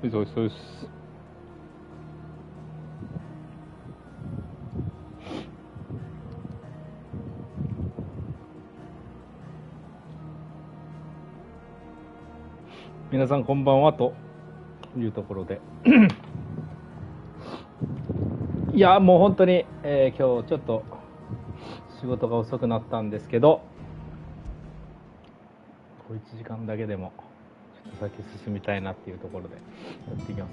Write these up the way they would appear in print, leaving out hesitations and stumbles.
そうですそうです。皆さんこんばんはというところでいやもう本当に、今日ちょっと仕事が遅くなったんですけど、小1時間だけでもちょっと先進みたいなっていうところでやっていきます。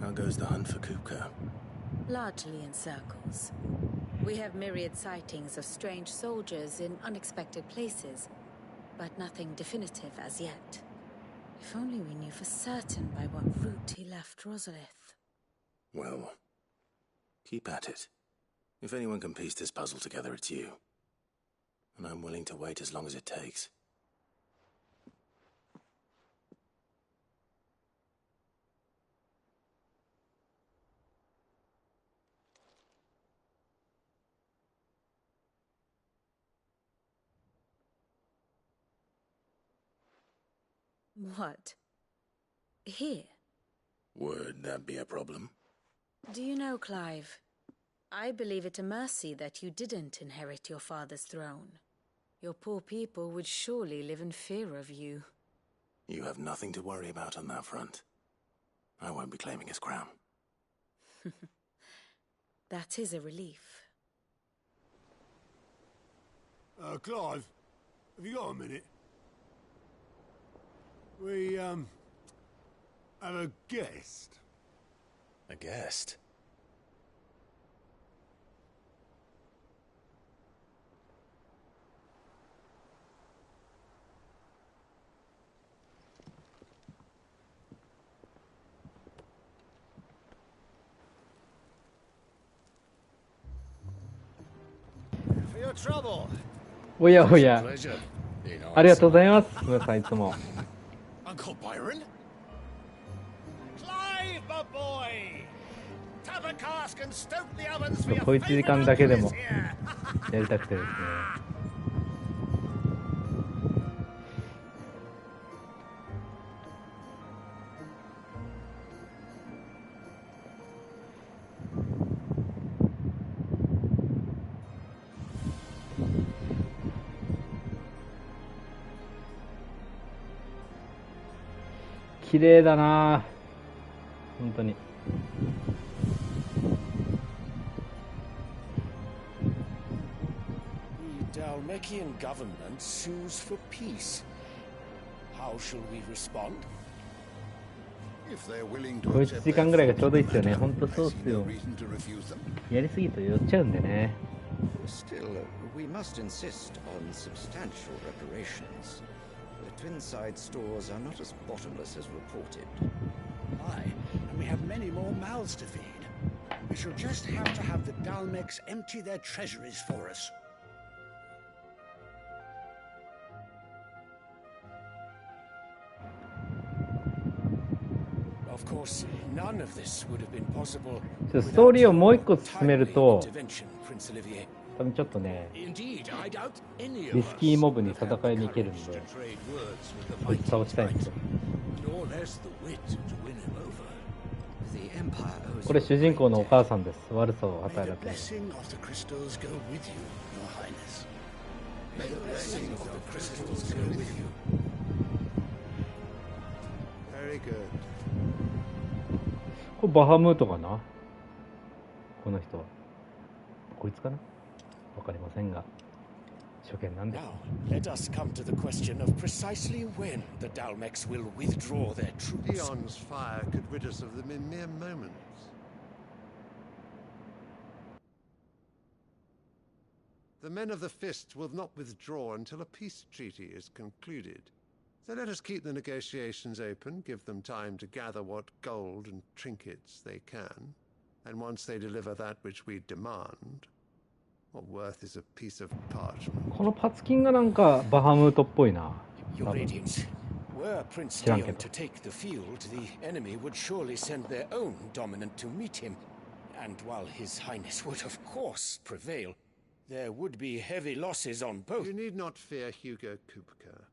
How goes the hunt for Kupka? Largely in circles. We have myriad sightings of strange soldiers in unexpected places, but nothing definitive as yet. If only we knew for certain by what route he left Rosalith. Well, keep at it. If anyone can piece this puzzle together, it's you. And I'm willing to wait as long as it takes. What? Here? Would that be a problem? Do you know, Clive, I believe it a mercy that you didn't inherit your father's throne. Your poor people would surely live in fear of you. You have nothing to worry about on that front. I won't be claiming his crown. That is a relief. Clive, have you got a minute? We, have a guest. A guest? For your trouble. おやおや、ありがとうございます。皆さんいつも。Uncle Byron? Clive, my boy! Tap a cask and stoke the ovens for your 小1時間だけでもやりたくてですね。綺麗だな本当に。The Dalmekian government sues for peace. How shall we respond? 小1時間ぐらいがちょうどいいっすよね。本当そうっすよ。やりすぎると酔っちゃうんでね。Still, we must insist on substantial reparations. The Twinside stores are not as bottomless as reported. Aye, and we have many more mouths to feed. We shall just have to have the Dalmecs empty their treasuries for us. Of course, none of this would have been possible. ストーリーをもう一個進めると、多分ちょっとね、リスキーモブに戦いに行けるんで、こいつ倒したいんですよ。これ主人公のお母さんです。悪さを働いて。これバハムートかな、この人は。こいつかな、わかりませんが、初見なんで。Now, let us come to the question of precisely when the Dalmecs will withdraw their troops. Dion's fire could rid us of them in mere moments. The men of the Fist will not withdraw until a peace treaty is concluded. So let us keep the negotiations open, give them time to gather what gold and trinkets they can, and once they deliver that which we demand, what worth is a piece of parchment? このパツキンがなんかバハムートっぽいな。 Your Radiance, were Prince Dion to take the field, the enemy would surely send their own dominant to meet him. And while His Highness would of course prevail, there would be heavy losses on both. You need not fear Hugo Kupka.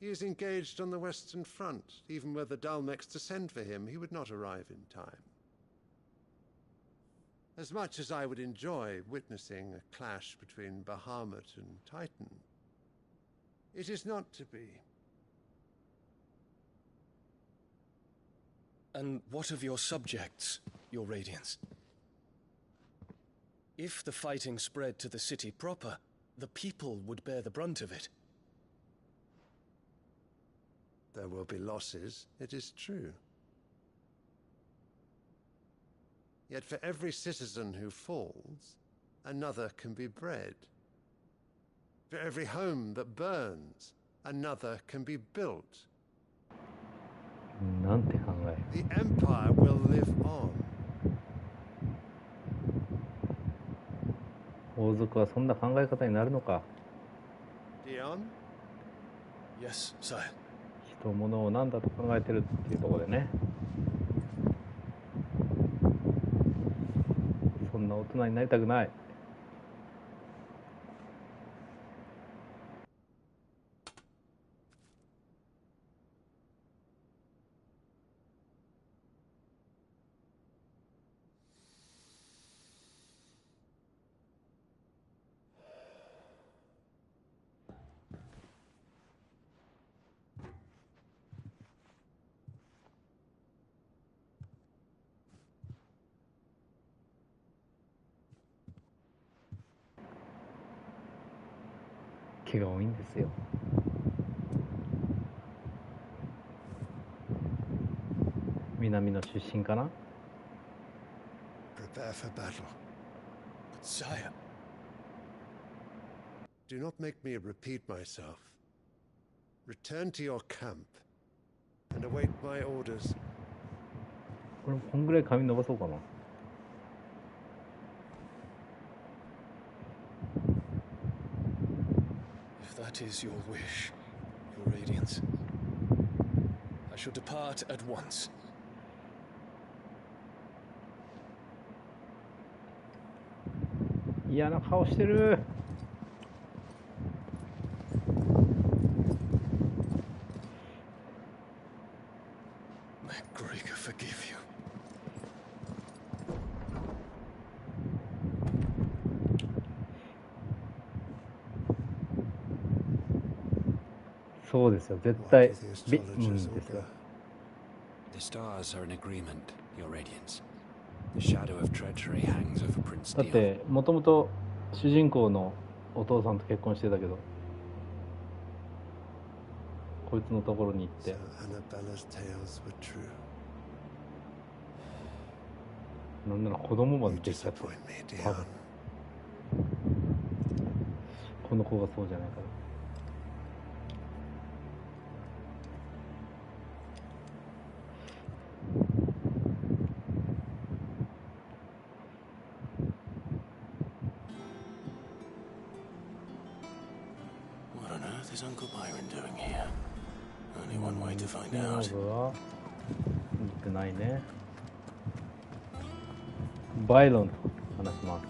He is engaged on the Western Front. Even were the Dalmex to send for him, he would not arrive in time. As much as I would enjoy witnessing a clash between Bahamut and Titan, it is not to be. And what of your subjects, your Radiance? If the fighting spread to the city proper, the people would bear the brunt of it. There will be losses, it is true. Yet for every citizen who falls, another can be bred. For every home that burns, another can be built. なんて考え。 The Empire will live on. 王族はそんな考え方になるのか。 Dion? Yes, sire. 人物を何だと考えてるっていうところでね。そんな大人になりたくない。毛が多いんですよ。南の出身かな。 Prepare for battle. Sire. Do not make me repeat myself. Return to your camp and await my orders. これこんぐらい髪伸ばそうかな。 That is your wish, your Radiance. I shall depart at once. 嫌な顔してる。 May Gregor forgive you. そうですよ、絶対。ですよ。 The stars are in agreement, your Radiance. The shadow of treachery hangs over Prince だっ Dion. て、もともと主人公のお父さんと結婚してたけど、こいつのところに行って。 So Annabella's tales were true. なんなら子供ま You でできちゃって。 disappoint me, 多 Dion. 分この子がそうじゃないから。 What on earth is Uncle Byron doing here? Only one way to find out. は憎くないね。バイロンと話します。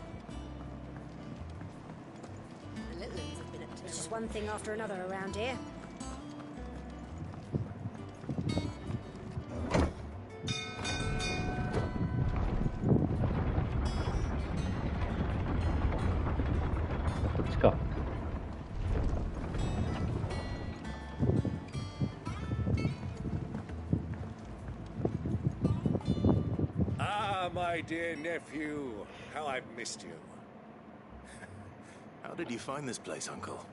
It's just one thing after another around here. こっちか。 Ah, my dear nephew, how I've missed you. How did you find this place, Uncle?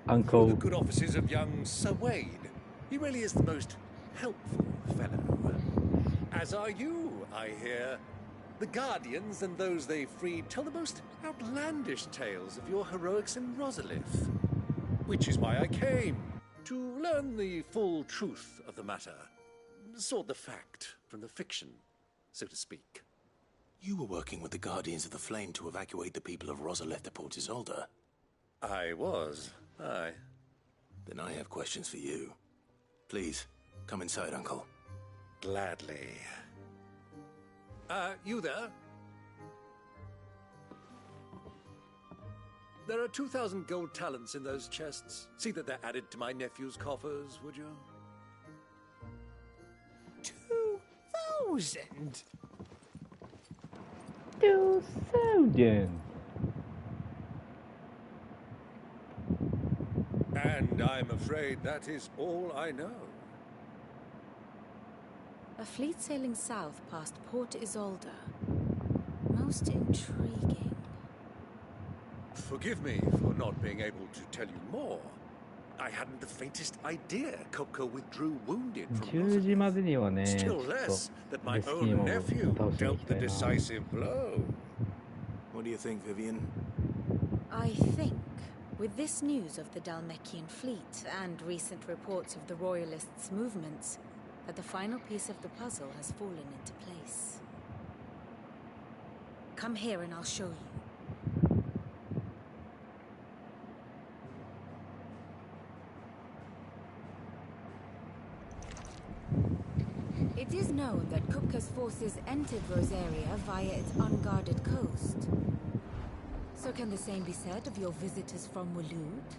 Through Uncle. the good offices of young Sir Wade. He really is the most helpful fellow. As are you, I hear. The Guardians and those they freed tell the most outlandish tales of your heroics in Rosalith. Which is why I came, to learn the full truth of the matter. Sort the fact from the fiction, so to speak. You were working with the Guardians of the Flame to evacuate the people of Rosalith to Port Isolde. I was, aye. Then I have questions for you. Please, come inside, Uncle. Gladly. You there? There are 2,000 gold talents in those chests. See that they're added to my nephew's coffers, would you? 2,000? 2,000. And I'm afraid that is all I know. A fleet sailing south past Port Isolde. Most intriguing. Forgive me for not being able to tell you more. I hadn't the faintest idea Kupka withdrew wounded from 10時までにはね、ちょ Still っと less that レ my スキー own モブ nephew 倒しに行 dealt き the たいな。 decisive blow. What do you think, Vivian? I think, with this news of the Dalmekian fleet and recent reports of the Royalists' movements, that the final piece of the puzzle has fallen into place. Come here and I'll show you. It is known that Kupka's forces entered Rosaria via its unguarded coast. So can the same be said of your visitors from Waloed?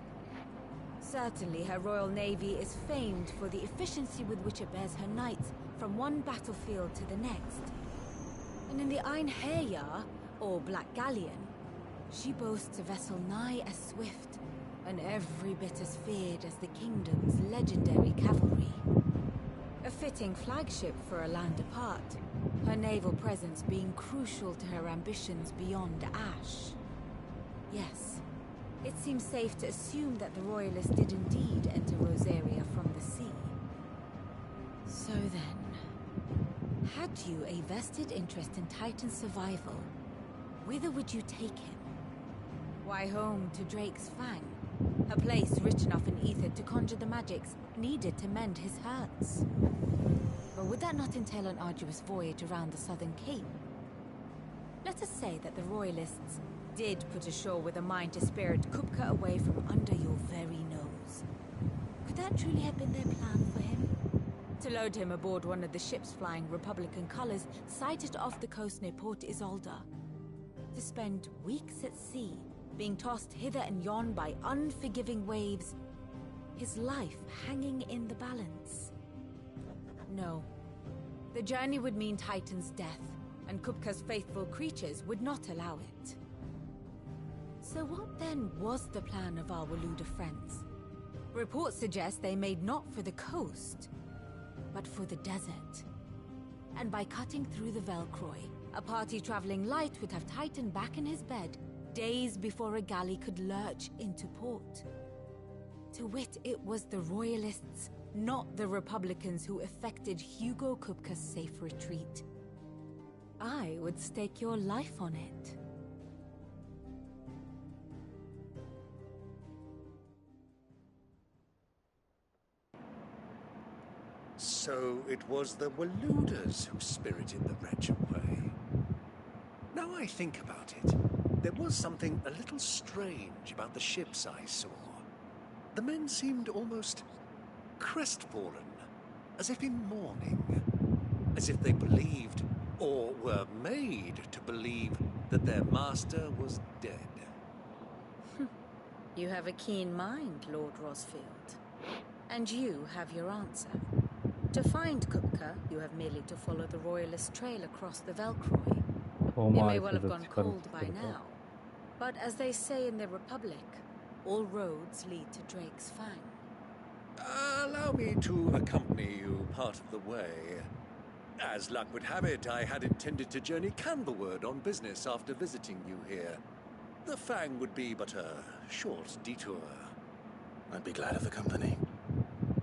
Certainly her royal navy is famed for the efficiency with which it bears her knights from one battlefield to the next. And in the Einherjar, or Black Galleon, she boasts a vessel nigh as swift and every bit as feared as the kingdom's legendary cavalry. A fitting flagship for a land apart, her naval presence being crucial to her ambitions beyond Ash. Yes, it seems safe to assume that the Royalists did indeed enter Rosaria from the sea. So then, had you a vested interest in Titan's survival, whither would you take him? Why, home to Drake's Fang, a place rich enough in ether to conjure the magics needed to mend his hurts. But would that not entail an arduous voyage around the southern cape? Let us say that the Royalists did put ashore with a mind to spirit Kupka away from under your very nose. Could that truly have been their plan for him? To load him aboard one of the ships flying Republican colors sighted off the coast near Port Isolde. To spend weeks at sea, being tossed hither and yon by unforgiving waves, his life hanging in the balance. No. The journey would mean Titan's death, and Kupka's faithful creatures would not allow it. So what then was the plan of our Waluda friends? Reports suggest they made not for the coast, but for the desert. And by cutting through the Velcroy, a party traveling light would have Titan back in his bed days before a galley could lurch into port. To wit, it was the Royalists, not the Republicans, who effected Hugo Kupka's safe retreat. I would stake your life on it. So it was the Waluders who spirited the wretch away. Now I think about it, there was something a little strange about the ships I saw. The men seemed almost crestfallen, as if in mourning, as if they believed, or were made to believe, that their master was dead. You have a keen mind, Lord Rosfield. And you have your answer. To find Kupka, you have merely to follow the Royalist trail across the Velcroy. They may well have gone cold by now. But as they say in the Republic, all roads lead to Drake's Fang. Allow me to accompany you part of the way. As luck would have it, I had intended to journey Canberward on business after visiting you here. The Fang would be but a short detour. I'd be glad of the company.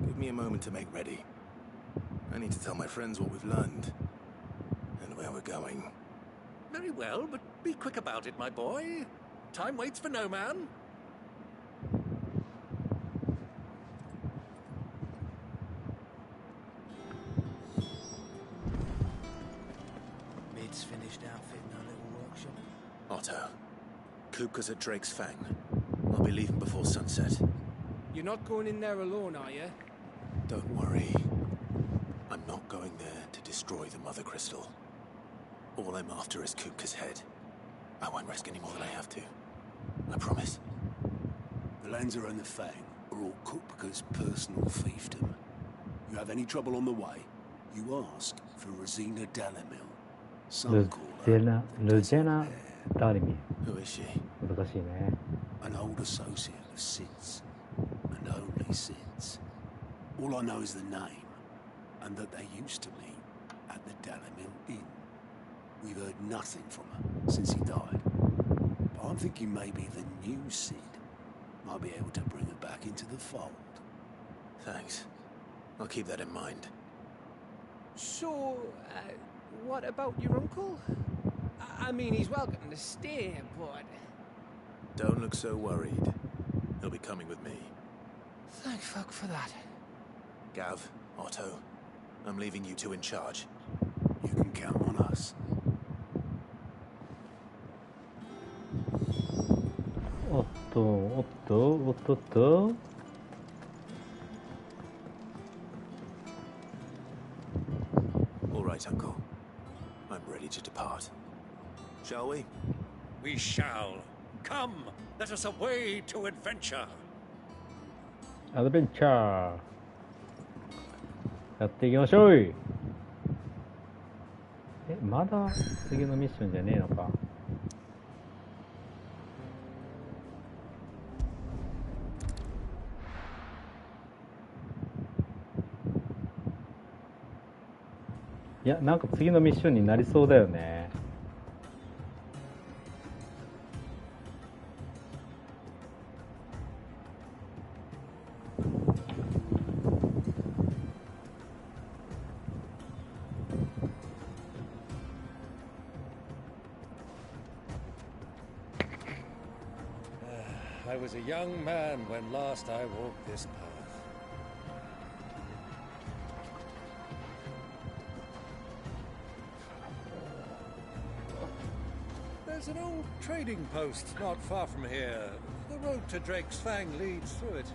Give me a moment to make ready. I need to tell my friends what we've learned and where we're going. Very well, but be quick about it, my boy. Time waits for no man. Mid's finished outfitting our little workshop. Otto, Kupka's at Drake's Fang. I'll be leaving before sunset. You're not going in there alone, are you? Don't worry. I'm not going there to destroy the Mother Crystal. All I'm after is Kupka's head. I won't risk any more than I have to. I promise. The Lanza and the Fang are all cooked because personal fiefdom. You have any trouble on the way, you ask for Rosina Dalimil. Some call her Rosina Dalimil. Who is she? 難しいね。 An old associate of Sid's, and only Sid's. All I know is the name, and that they used to meet at the Dalimil Inn. We've heard nothing from her since he died. But I'm thinking maybe the new Sid might be able to bring her back into the fold. Thanks. I'll keep that in mind. So, what about your uncle? I mean, he's welcome to stay, but... Don't look so worried. He'll be coming with me. Thank fuck for that. Gav, Otto, I'm leaving you two in charge. You can count on us. おっとおっとおっとっと。All right, Uncle. I'm ready to depart. Shall we? We shall. Come, let us away to adventure. アドベンチャー。やっていきましょう。まだ次のミッションじゃねえのか。いや、なんか次のミッションになりそうだよね。I was a young man when last I walked this path. There's an old trading post not far from here. The road to Drake's Fang leads through it.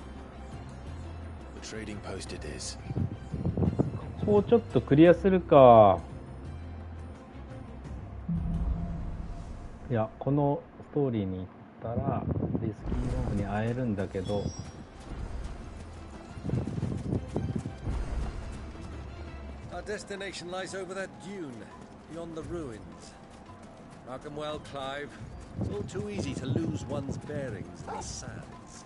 The trading post it is. ここちょっとクリアするか。いや、このストーリーに行ったらリスキーモブに会えるんだけど。Our destination lies over that dune, beyond the ruins. Mark 'em well, Clive. It's all too easy to lose one's bearings in the sands.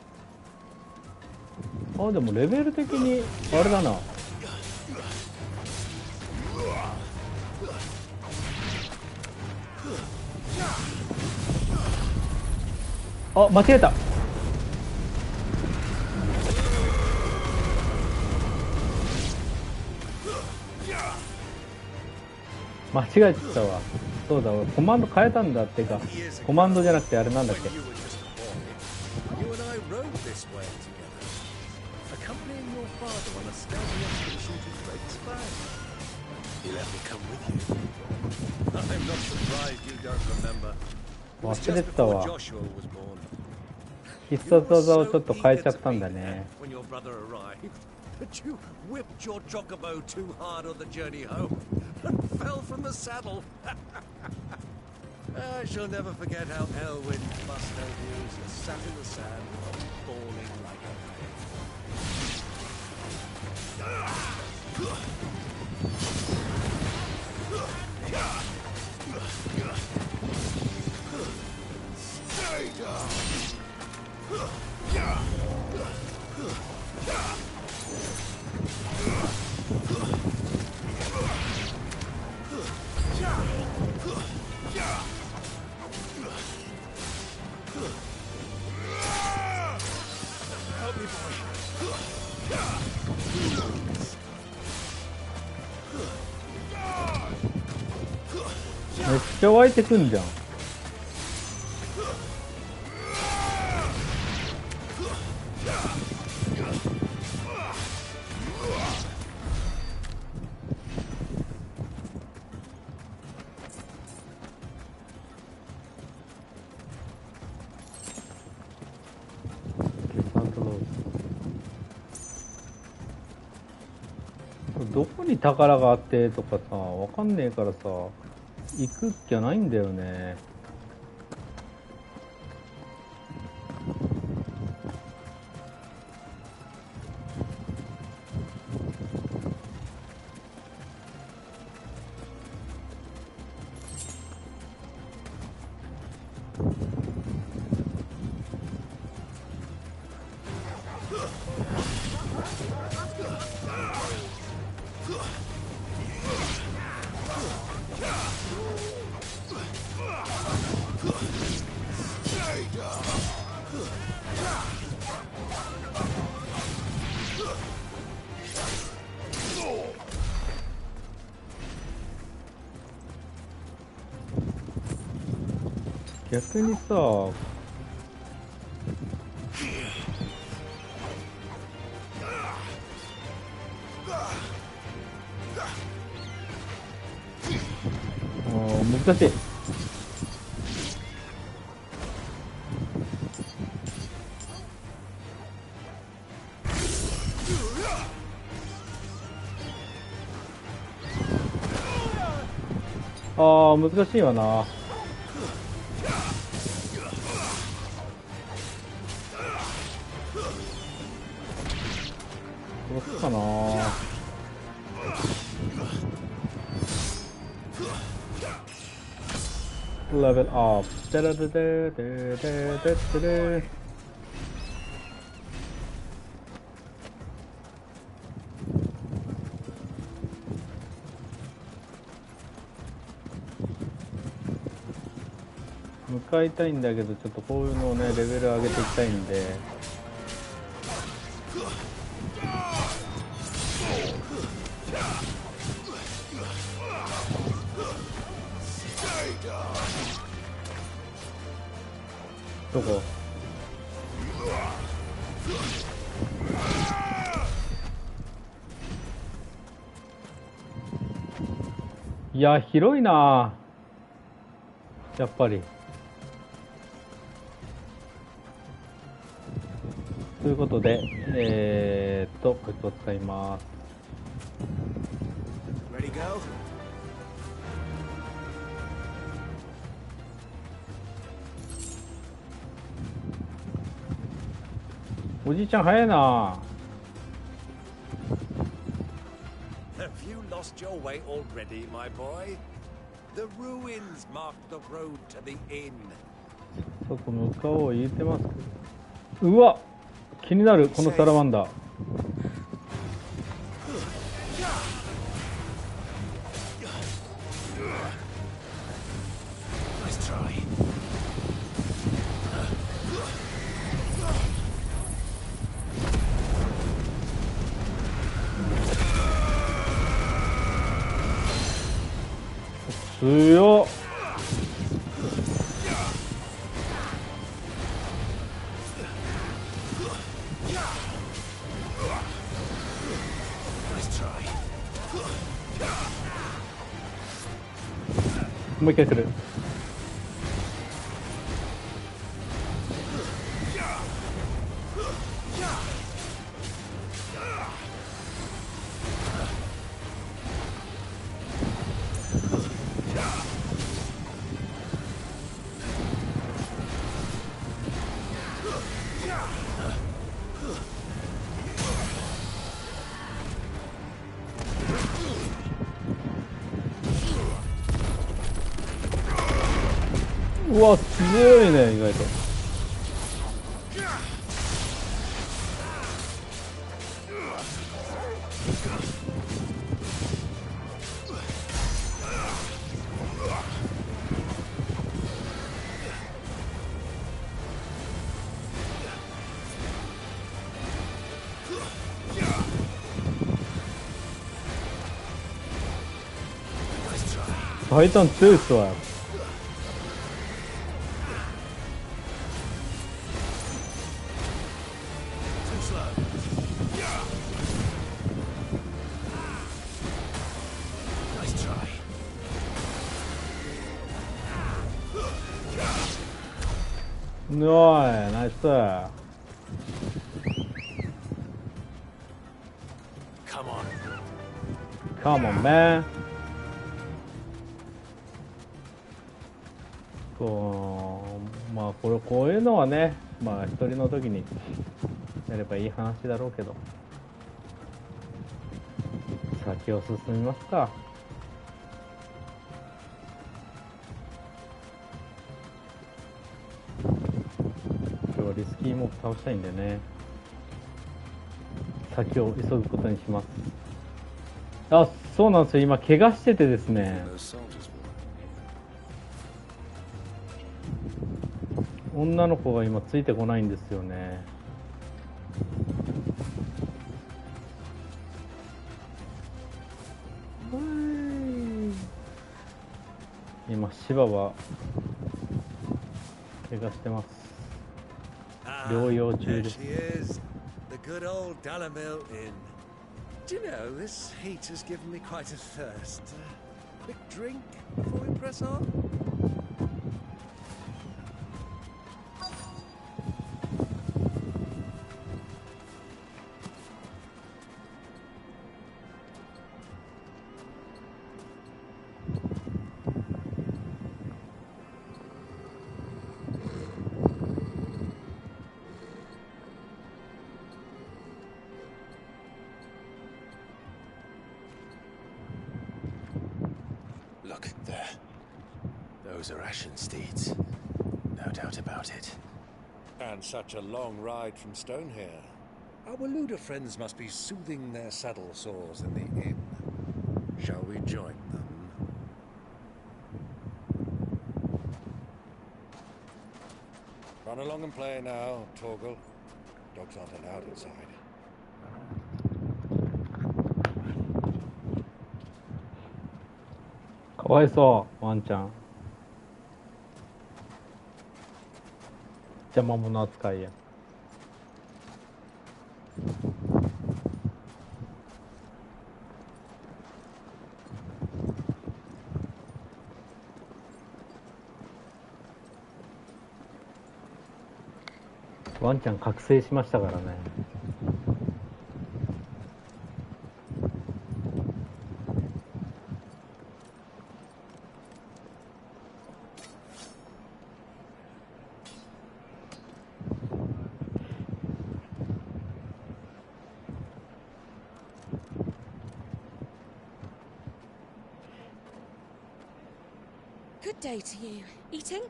あ、でもレベル的にあれだな。あ、間違えた。間違えてたわ。そうだ、俺コマンド変えたんだってか、コマンドじゃなくてあれなんだっけ。You and I rode this way together, accompanying your father on a scouting expedition to Drake's Fang. He let me come with you. I'm not surprised you don't remember. It was 忘れ just てた before わ。 Joshua was born. 必殺技をちょっと変えちゃったんだね。 When your brother arrived, but you whipped your chocobo too hard on the journey home and fell from the saddle. I shall never forget how Elwyn must have you as you sat in the sand, bawling like a Stay down. Help me, boy. めっちゃ湧いてくんじゃん。どこに宝があってとかさ、わかんねえからさ、行くっきゃないんだよね。逆にさ、難しい。難しいわな。どうすかな。レベルアップ。テレテテテテテテテ。向かいたいんだけど、ちょっとこういうのをね、レベル上げていきたいんで。どこ？いや、広いなやっぱり。ということで、こいつを使います。Ready, go? おじいちゃん早いな。 Have you lost your way already, my boy? The ruins mark the road to the inn. そこ向かおう言ってますけど。うわ、気になるこのサラマンダー。強っ。もう一回来る。うわ、強いね、意外と。タイタン強いっすわ。おい、ナイス。Come on, man. まあこういうのはね、まあ一人の時にやればいい話だろうけど、先を進みますか。今日はリスキーモブ倒したいんでね、先を急ぐことにします。あ、そうなんですよ、今怪我しててですね、女の子が今ついてこないんですよね。今シバは怪我してます。療養中です。 The good old Dalamil Inn. Do you know, this heat has given me quite a thirst. Quick drink before we press on? Look there. Those are Ashen steeds. No doubt about it. And such a long ride from Stonehere. Our Luda friends must be soothing their saddle sores in the inn. Shall we join them? Run along and play now, Torgal. Dogs aren't allowed inside. かわいそうワンちゃん。邪魔者扱いや。ワンちゃん覚醒しましたからね。Good day to you. Eating?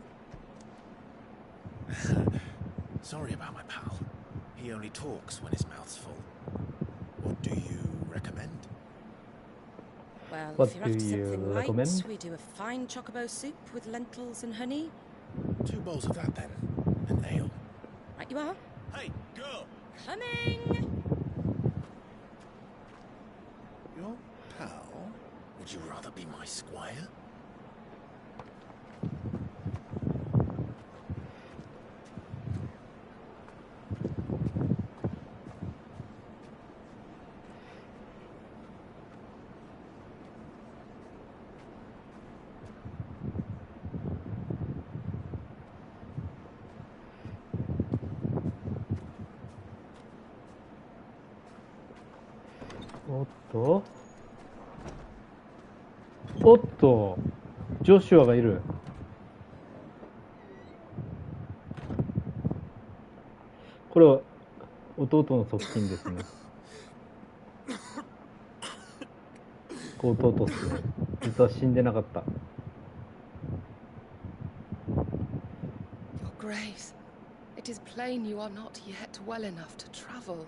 Sorry about my pal. He only talks when his mouth's full. What do you recommend? Well, What if you're after do you something light, recommend? we do a fine chocobo soup with lentils and honey. 2 bowls of that then. An ale. Right you are. Hey, girl! Coming! Your pal? Would you rather be my squire?おっとジョシュアがいる。これは弟の側近ですね。弟っすね。実は死んでなかった。 Your Grace, it is plain you are not yet well enough to travel.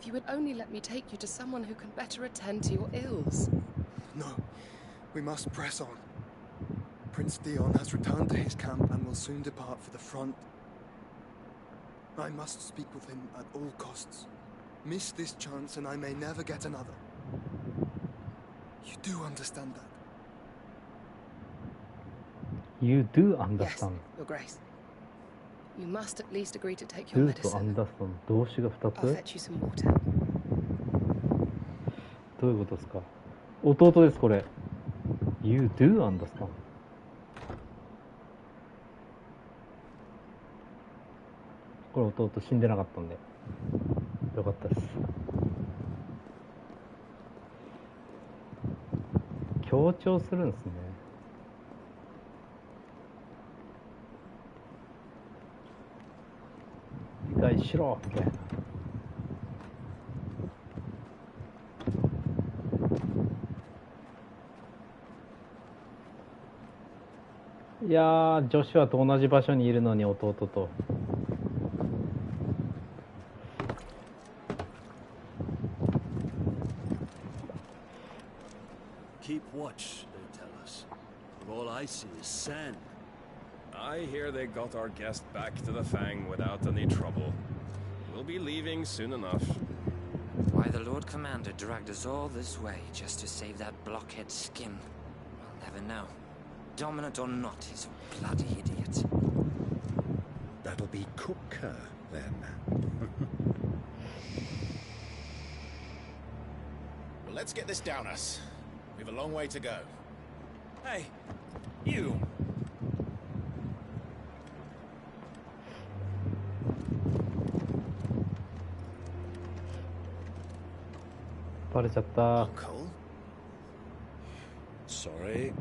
If you would only let me take you to someone who can better attend to your ills. No, we must press on. Prince Dion has returned to his camp and will soon depart for the front. I must speak with him at all costs. Miss this chance and I may never get another. You do understand that? You do understand. Yes, Your Grace. You must at least agree to take your Do medicine. to understand. 動詞が2 I'll つ fetch you some water. どういうことですか。弟ですこれ。You do understand. これ弟死んでなかったんでよかったです。強調するんですね。理解しろみたいな。いやー、ジョシュアと同じ場所にいるのに弟と。Keep watch, they tell us. But all I see is sand. I hear they got our guest back to the Fang without any trouble. We'll be leaving soon enough. Why the Lord Commander dragged us all this way just to save that blockhead skin, we'll never know. Dominant or not, he's a bloody idiot. That'll be cooker, then. Well, let's get this down us. We've a long way to go. Hey, you!バレちゃった。 Uncle? Sorry.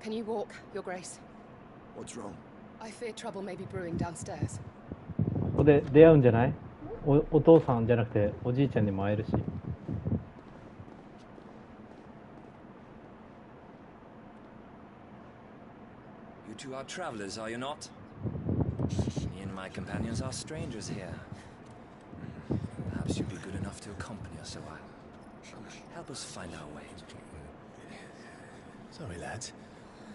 Can you walk, Your Grace? What's wrong? I fear trouble may be brewing downstairs. ここで出会うんじゃない？お父さんじゃなくておじいちゃんにも会えるし。You two are travelers, are you not? Me and my companions are strangers here. Perhaps you'd be good enough to accompany us a while. Help us find our way. Sorry, lads,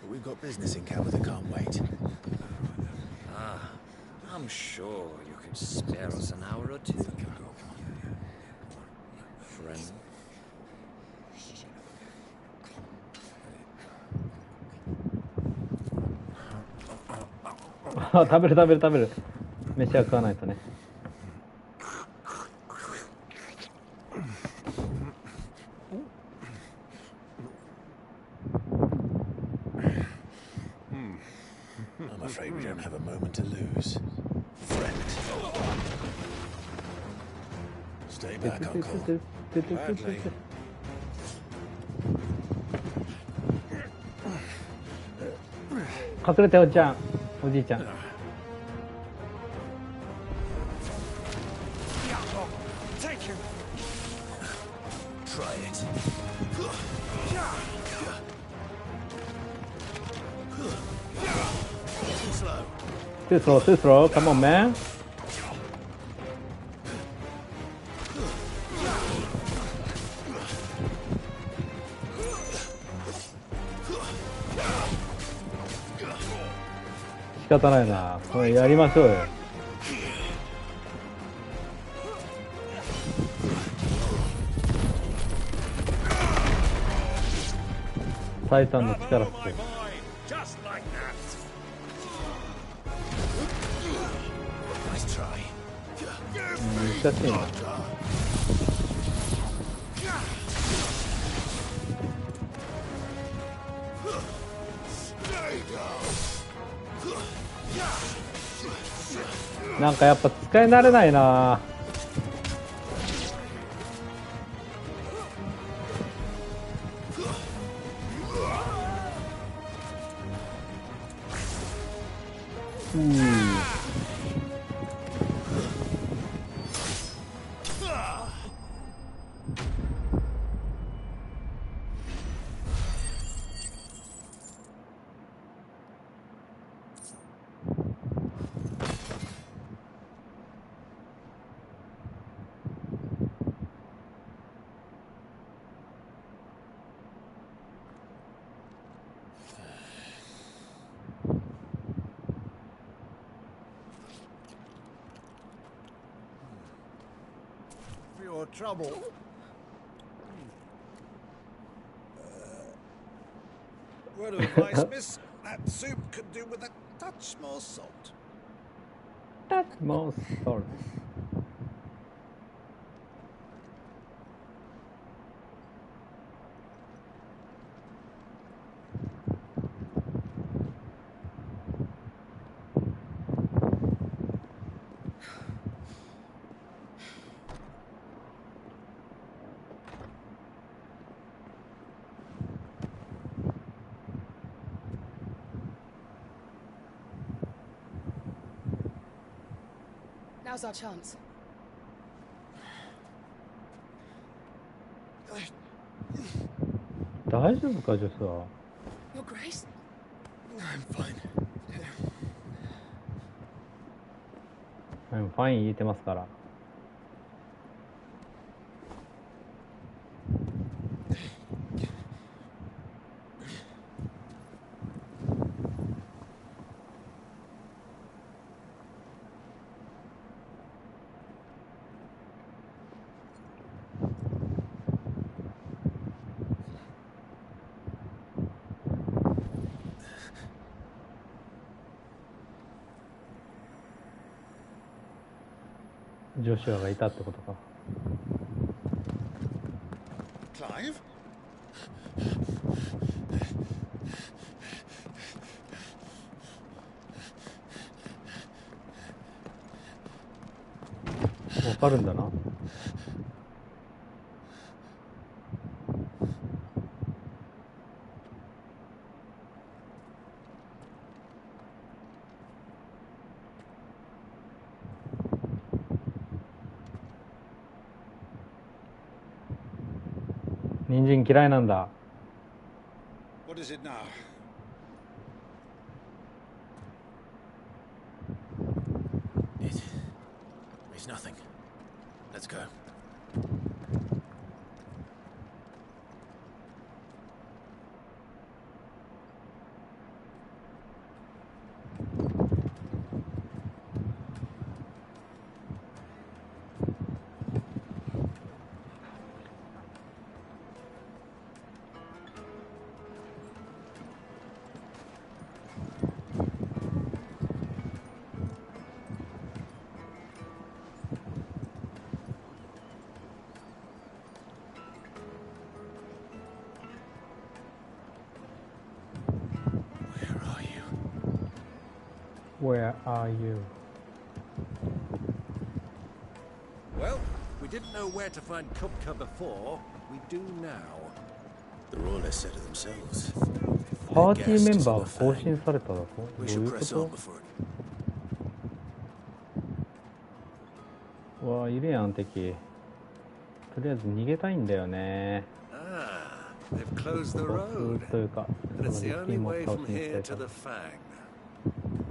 but we've got business in camp that can't wait. Ah, I'm sure you could spare us an hour or two. Friend. あ、食べる食べる食べる。飯は食わないとね。I'm afraid we don't have a moment to lose. Friend. Stay back, Uncle. Gladly. 隠れておっちゃん、おじいちゃん。Try it. Too slow, too slow. Come on, man. 仕方ないな。これやりましょうよ。タイタンの力って。難しいな。なんかやっぱ使い慣れないな。Trouble. Word of advice, miss. That soup could do with a touch more salt. Touch more salt. Now's our chance. Your Grace? I'm fine. I'm fine 言ってますから。ジョシュアがいたってことか。Clive? わかるんだな。人参嫌いなんだ。What is it now? It's nothing. Let's go. Where are you? Well, we didn't know where to find Kupka before. We do now. The Royalists said it themselves. パーティーメンバーが更新されただと？どう We い should う press こ on before it. と？わあ、いるやん敵。とりあえず逃げたいんだよね。Ah, they've closed the と road. いうか、 And it's the リスキ only ーも way 倒 from しに行きた here い to から。 the Fang.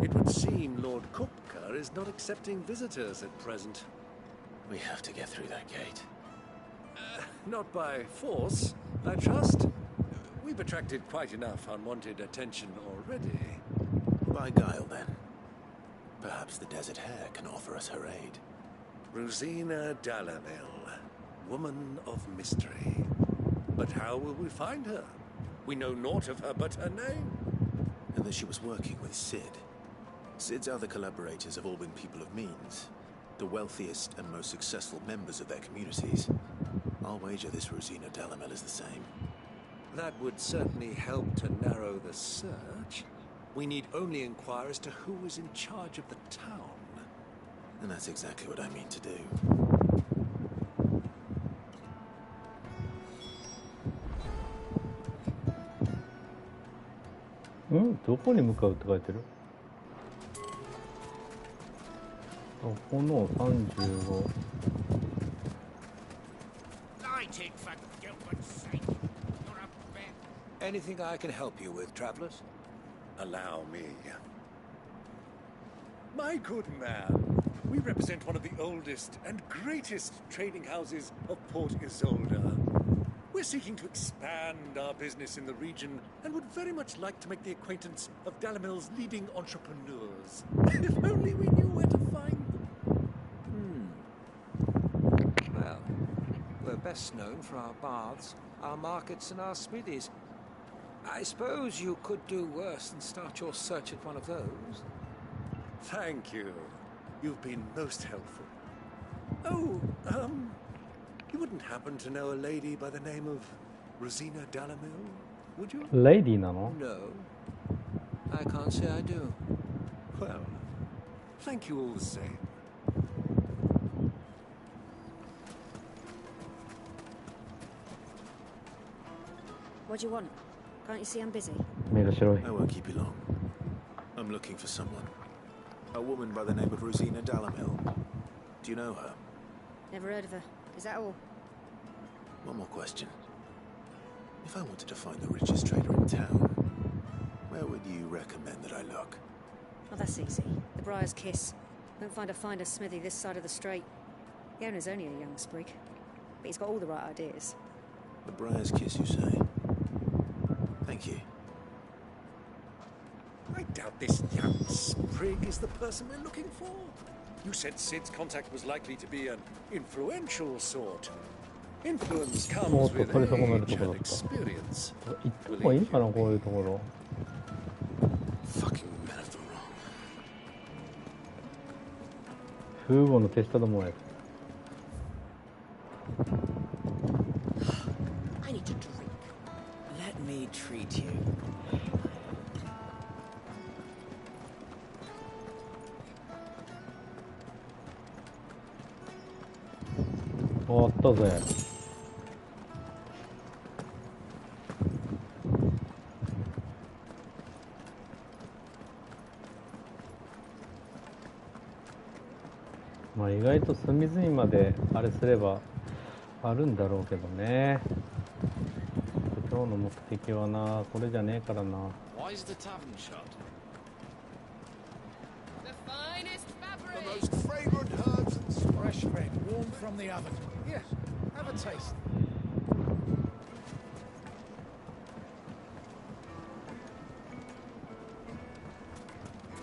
It would seem Lord Kupka is not accepting visitors at present. We have to get through that gate. Not by force, I trust. We've attracted quite enough unwanted attention already. By guile, then. Perhaps the Desert Hare can offer us her aid. Rosina Dalamil, woman of mystery. But how will we find her? We know naught of her but her name. And that she was working with Sid. Sid's other collaborators have all been people of means, the wealthiest and most successful members of their communities. I'll wager this Rosina Dalamel is the same. That would certainly help to narrow the search. We need only inquire as to who is in charge of the town. And that's exactly what I mean to do. どこに向かうって書いてる？この35。Lighting, for Gilbert's sake. You're a bit. Anything I can help you with, travelers? Allow me. My good man, we represent one of the oldest and greatest trading houses of Port Isolde. We're seeking to expand our business in the region and would very much like to make the acquaintance of Dalamil's leading entrepreneurs. If only we knew where to find them. Well, we're best known for our baths, our markets, and our smithies. I suppose you could do worse than start your search at one of those. Thank you. You've been most helpful. Oh, you wouldn't happen to know a lady by the name of Rosina Dalamil, would you? Lady なの? No. I can't say I do. Well, thank you all the same. What do you want? Can't you see I'm busy? I won't keep you long. I'm looking for someone. A woman by the name of Rosina Dalamil. Do you know her? Never heard of her. Is that all? One more question. If I wanted to find the richest trader in town, where would you recommend that I look? Oh, that's easy. The Briar's Kiss. Won't find a finer smithy this side of the strait. The owner's only a young sprig, but he's got all the right ideas. The Briar's Kiss, you say? Thank you. I doubt this young sprig is the person we're looking for. You said Sid's contact was likely to be an influential sort. Influence comes with age and experience. 行った方がいいかな、こういうところ。 Fucking men of the wrong. フーゴの手下どもやつ。I need to drink. Let me treat you. 終わったぜ。まあ意外と隅々まであれすればあるんだろうけどね。今日の目的はな、これじゃねえからな。Why is the tavern shut? The finest fabric! The most fragrant herbs and fresh bread warm from the oven. Here, have a taste.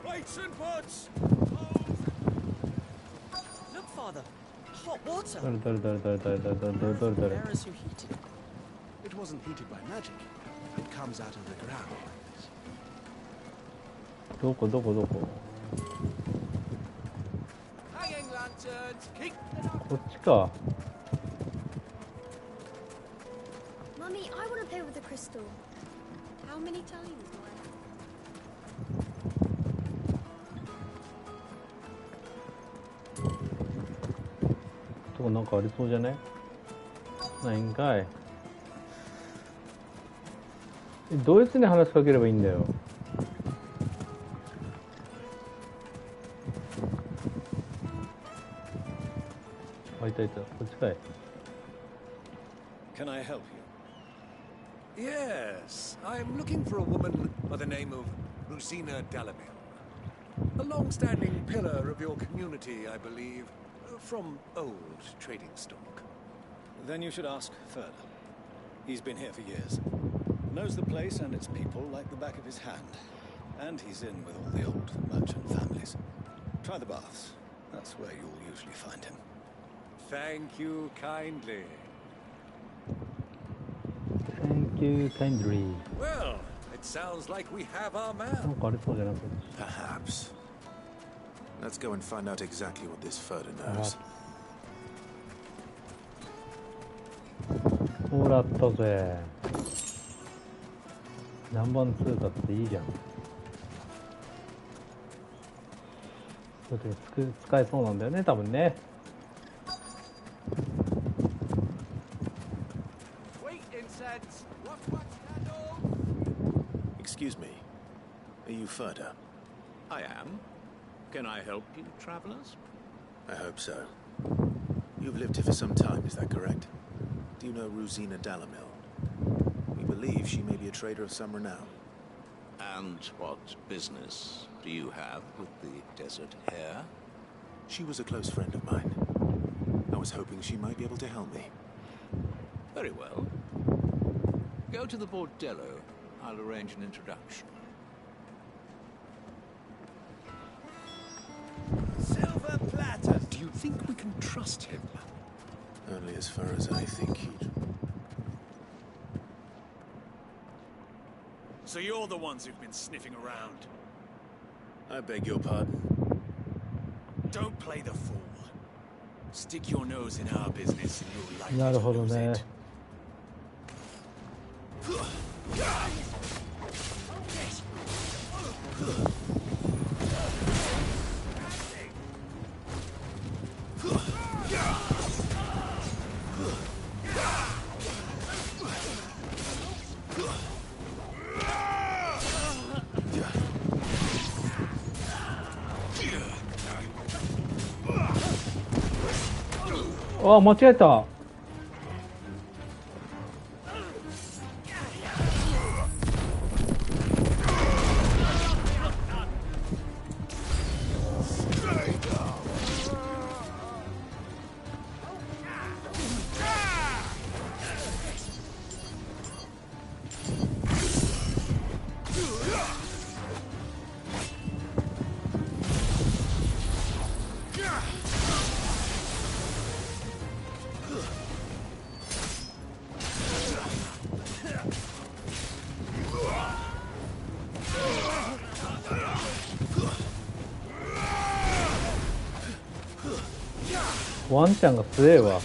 Plates and pots! Look, Father. Hot water. 誰 Bearers who heated it. It wasn't heated by magic. It comes out of the ground. どこ Hanging lanterns, keep こっちか。 Mummy, I want to play with the crystal. How many times do I have? とこなんかありそうじゃね？ないんかい。どいつに話しかければいいんだよ。あ、いたいた。こっちかい。Can I help you? Yes, I'm looking for a woman by the name of Rosina Dalamil. A long-standing pillar of your community, I believe, from old trading stock. Then you should ask further. He's been here for years. Knows the place and its people like the back of his hand. And he's in with all the old merchant families. Try the baths. That's where you'll usually find him. Thank you kindly. Thank you kindly. Well, it sounds like we have our なん man. かありそうじゃなくて。 Perhaps. Let's go and find out exactly what this Furter knows. もらったぜ。何番通貨っていいじゃん。それで使えそうなんだよね、多分ね。 Sweet incense, wax candles. Excuse me. Are you Furter? I am. Can I help you, travelers? I hope so. You've lived here for some time, is that correct? Do you know Rosina Dalamil? We believe she may be a trader of some renown. And what business do you have with the desert hare? She was a close friend of mine. I was hoping she might be able to help me. Very well. Go to the bordello. I'll arrange an introduction. Silver platter. Do you think we can trust him? Only as far as I think he'd... So you're the ones who've been sniffing around. I beg your pardon. Don't play the fool. Stick your nose in our business and you'll like なるほどね。 あ、間違えた。ワンちゃんが強えわ。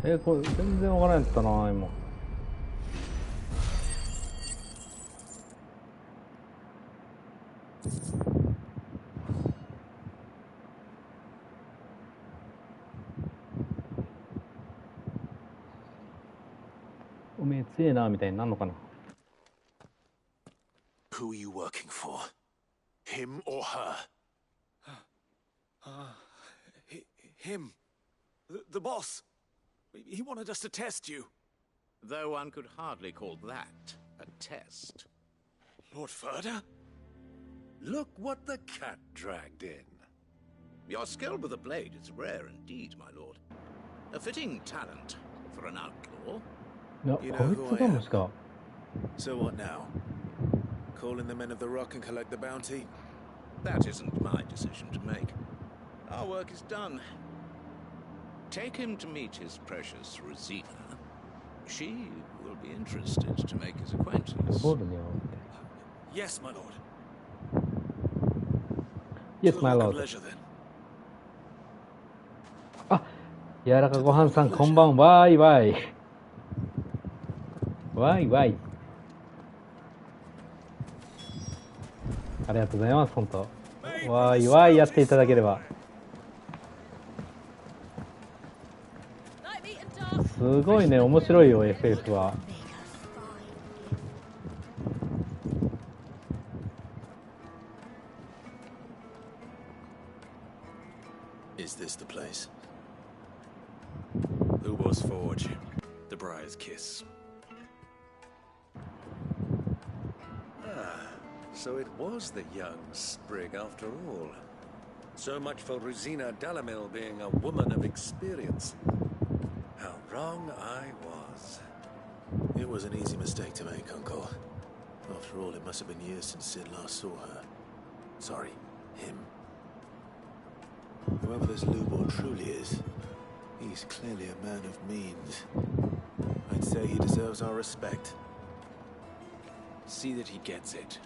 これ全然わからんやったな今。おめえ強えなみたいになるのかな。 Who are you working for? Him or her? Him. The boss. He wanted us to test you. Though one could hardly call that a test. Lord Furder? Look what the cat dragged in. Your skill with the blade is rare indeed, my lord. A fitting talent for an outlaw. いや、 You こ know い who つ I が am. もしか。 So what now? Call in the men of the rock and collect the bounty? That isn't my decision to make. Our work is done. Take him to meet his precious Rosina. She will be interested to make his acquaintance. Yes, my lord. Yes, my lord. あ、柔らかごはんさんこんばんは。わいわい。わいわい。ありがとうございます、本当。わいわいやっていただければ。すごいね、面白いよ、FF は。Is this the place? Lubo's Forge. The Briar's Kiss. So it was the young sprig after all. So much for Rosina Dalamil being a woman of experience. How wrong I was. It was an easy mistake to make, Uncle. After all, it must have been years since Sid last saw her. Sorry, him. Whoever this Lubor truly is, he's clearly a man of means. I'd say he deserves our respect. See that he gets it.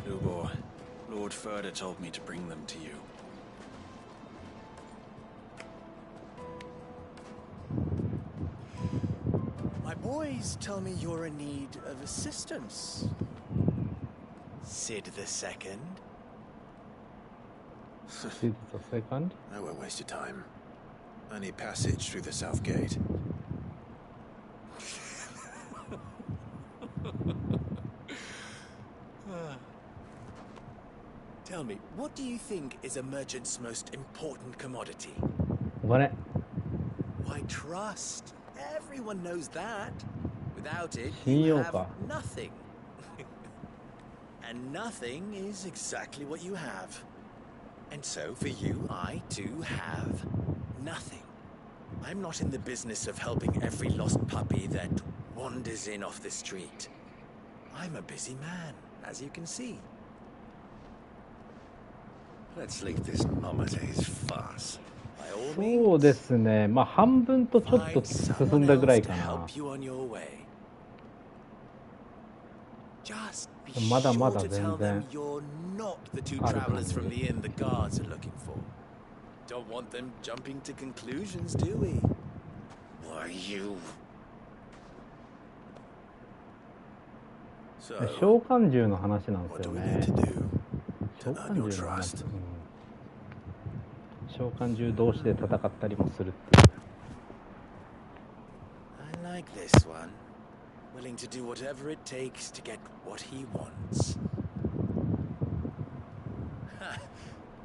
Lubor, Lord Furder told me to bring them to you. My boys tell me you're in need of assistance. Sid the Second. Sid the Second? I won't waste your time. I need passage through the south gate. Tell me, what do you think is a merchant's most important commodity? What? Why, trust. Everyone knows that. Without it, you you have nothing. And nothing is exactly what you have. And so, for you, I too have nothing. I'm not in the business of helping every lost puppy that wanders in off the street. I'm a busy man, as you can see. Let's leave this Momate's farce. そうですね。まあ半分とちょっと進んだぐらいかな。まだまだ全然ある感じ。召喚獣の話なんですよね。召喚獣の話。召喚獣同士で戦ったりもするっていう。I like this one. Willing to do whatever it takes to get what he wants.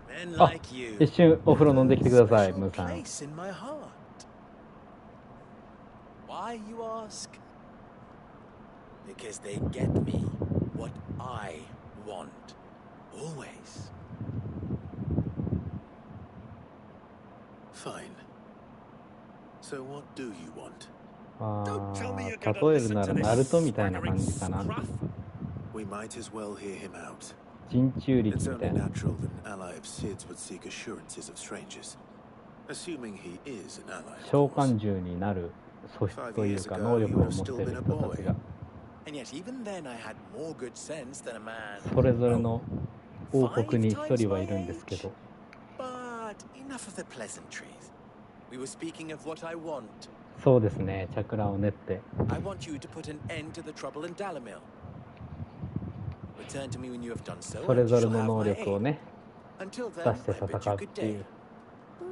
Men like you. 一瞬お風呂飲んできてください、ムーさん。Why, you ask? Because they get me what I want. Always. Fine. So what do you want? 例えるならナルトみたいな感じかな。 We might as well hear him out. 人中力 It's みた only いな。 natural that an ally of Sid's would seek assurances of strangers. Assuming he is an ally. 召喚獣になる素質というか能力を持っている人たちが。And yet even then I had more good sense than a man. それぞれの王国に一人はいるんですけど。But enough of the pleasantries. We were speaking of what I want. そうですね、着乱を練って。I want you to put an end to the trouble in Dalamil. Return to me when you have done so. それぞれの能力をね、出して戦うっていう。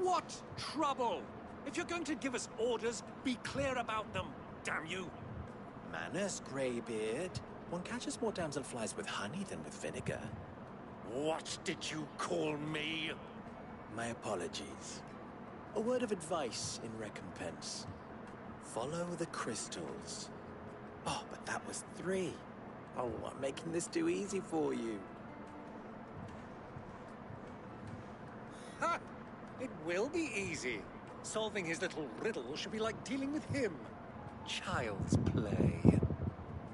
What trouble? If you're going to give us orders, be clear about them, damn you. Manners, Greybeard. One catches more damselflies with honey than with vinegar. What did you call me? My apologies. A word of advice in recompense. Follow the crystals. Oh, but that was 3. Oh, I'm making this too easy for you. Ha! It will be easy. Solving his little riddle should be like dealing with him. Child's play.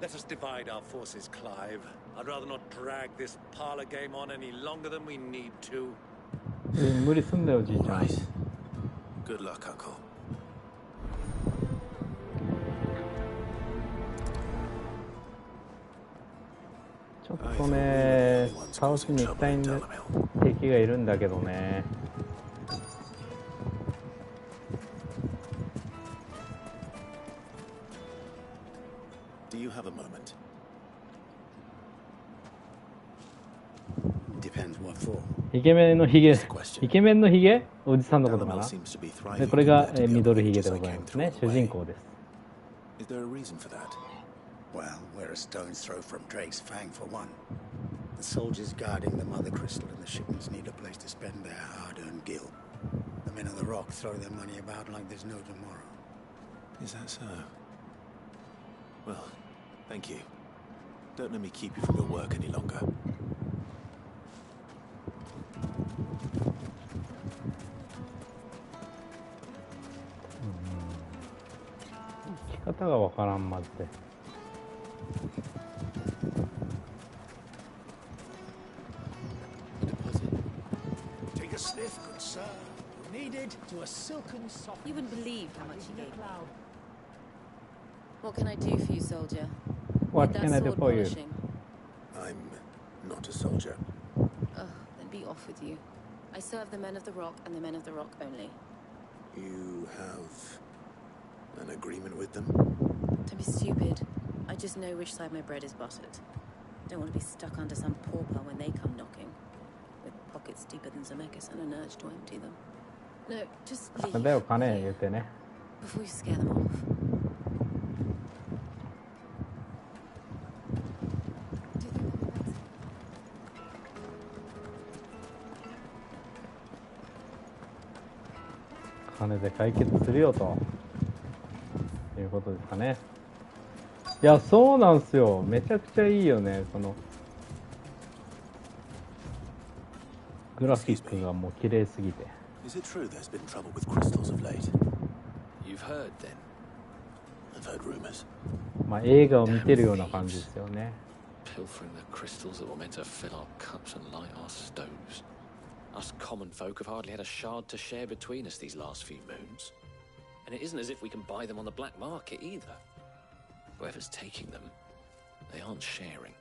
Let us divide our forces, Clive. I'd rather not drag this parlor game on any longer than we need to. 無理すんだよ、じいちゃん。Good luck, Uncle. ちょっとね、倒しに行きたいんで、敵がいるんだけどね。Do you have a moment? Depends what for. イケメンのヒゲ、イケメンのヒゲ、おじさんのことかな。で、これがミドルヒゲでございますね。主人公です。Is there a reason for that? Well, we're a stone's throw from Drake's Fang for one. The soldiers guarding the mother crystal and the shipments need a place to spend their hard-earned gil. The men of the rock throw their money about like there's no tomorrow. Is that so? Well, thank you. Don't let me keep you from your work any longer. 聞き方がわからんまずで。Take a sniff, good sir. Needed to a silken soft. You wouldn't believe how much he gave me. What can I do for you, soldier? What can I do for you? I'm not a soldier. Oh, then be off with you. I serve the men of the rock and the men of the rock only. You have an agreement with them? Don't be stupid. I just know which side my bread is buttered. Don't want to be stuck under some pauper when they come knocking, with pockets deeper than Zemeckis and an urge to empty them. No, just leave. だよ、金言ってね。 Before you scare them off. 金で解決するよということですかね。いや、そうなんすよ。めちゃくちゃいいよね。このグラフィックがもう綺麗すぎて。Is it true there's been trouble with crystals of late? You've heard then? I've heard rumors. まあ映画を見てるような感じですよね。 Pilfering the crystals that were meant to fill our cups and light our stoves. Us common folk have hardly had a shard to share between us these last few moons. And it isn't as if we can buy them on the black market either. Whoever's taking them, they aren't sharing.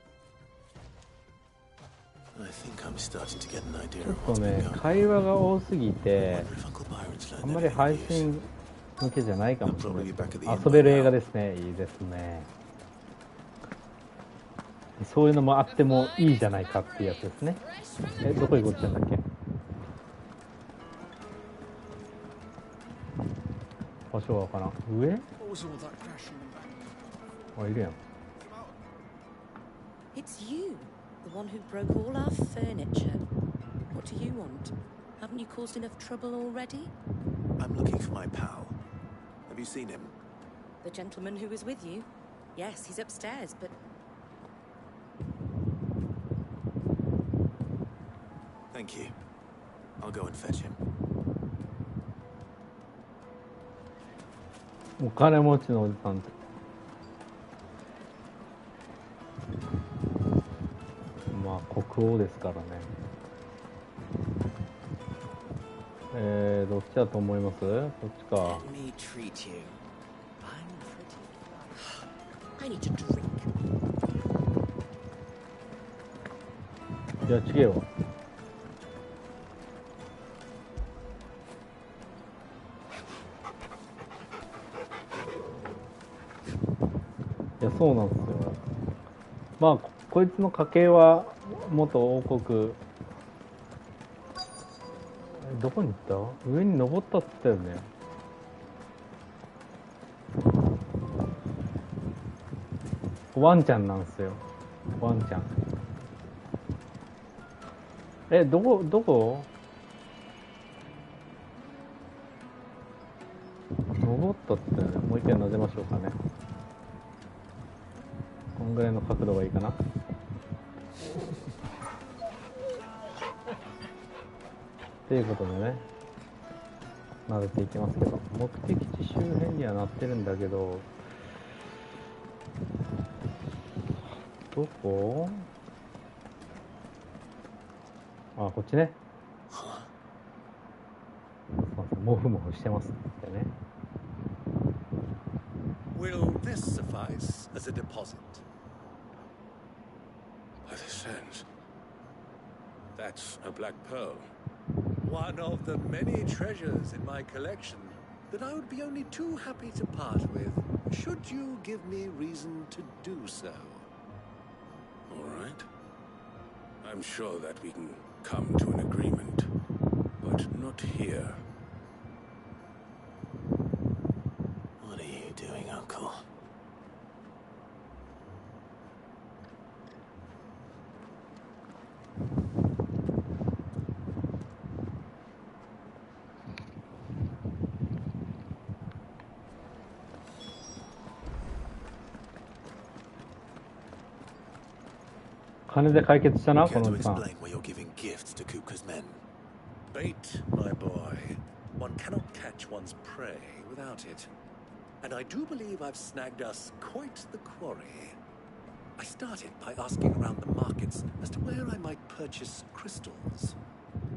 I think I'm starting to get an idea ちょっ of と what's ね been going on. 会話が多すぎてあんまり配信向けじゃないかもしれないですけど遊べる映画ですね。いいですね。そういうのもあってもいいじゃないかっていうやつですね。どこ行こうって言ったんだっけ。場所はわからん。上 What was all that crashing and banging? あ、いるやん。 It's you, the one who broke all our furniture. What do you want? Haven't you caused enough trouble already? I'm looking for my pal. Have you seen him? The gentleman who was with you? Yes, he's upstairs, but... Thank you. I'll go and fetch him. お金持ちのおじさんって。まあ国王ですからね。どっちだと思います？こっちか。 Let me treat you. I'm pretty. I need to drink. いや違えわ。いやそうなんですよ。まあこいつの家系は元王国、どこに行った？上に登ったって言ったよね。ワンちゃんなんですよ。ワンちゃん。どこ登ったって言ったよね。もう一回なぜましょうかね。こんぐらいの角度がいいかな。ということでね、なでていきますけど、目的地周辺にはなってるんだけど、どこ？あ、こっちね。モフモフしてますってね。Will this suffice as a deposit? By the sands. That's a black pearl. One of the many treasures in my collection that I would be only too happy to part with, should you give me reason to do so. All right. I'm sure that we can come to an agreement, but not here. What are you doing, Uncle? Care to explain why you're giving gifts to Kupka's men? Bait, my boy. One cannot catch one's prey without it. And I do believe I've snagged us quite the quarry. I started by asking around the markets as to where I might purchase crystals.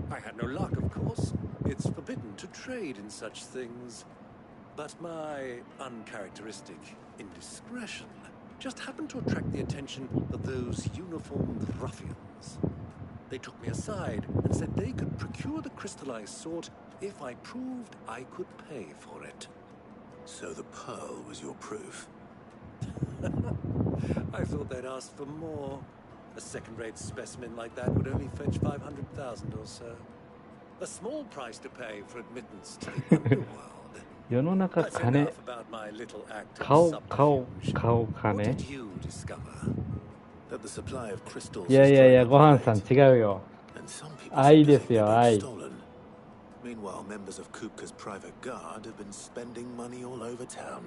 I had no luck, of course. It's forbidden to trade in such things. But my uncharacteristic indiscretion just happened to attract the attention of those uniformed ruffians. They took me aside and said they could procure the crystallized sort if I proved I could pay for it. So the pearl was your proof? I thought they'd ask for more. A second-rate specimen like that would only fetch 500,000 or so. A small price to pay for admittance to the underworld. 世の中金、顔金。いやいやいや、ごはんさん違うよ。愛ですよ、愛。Meanwhile, members of Kupka's private guard have been spending money all over town.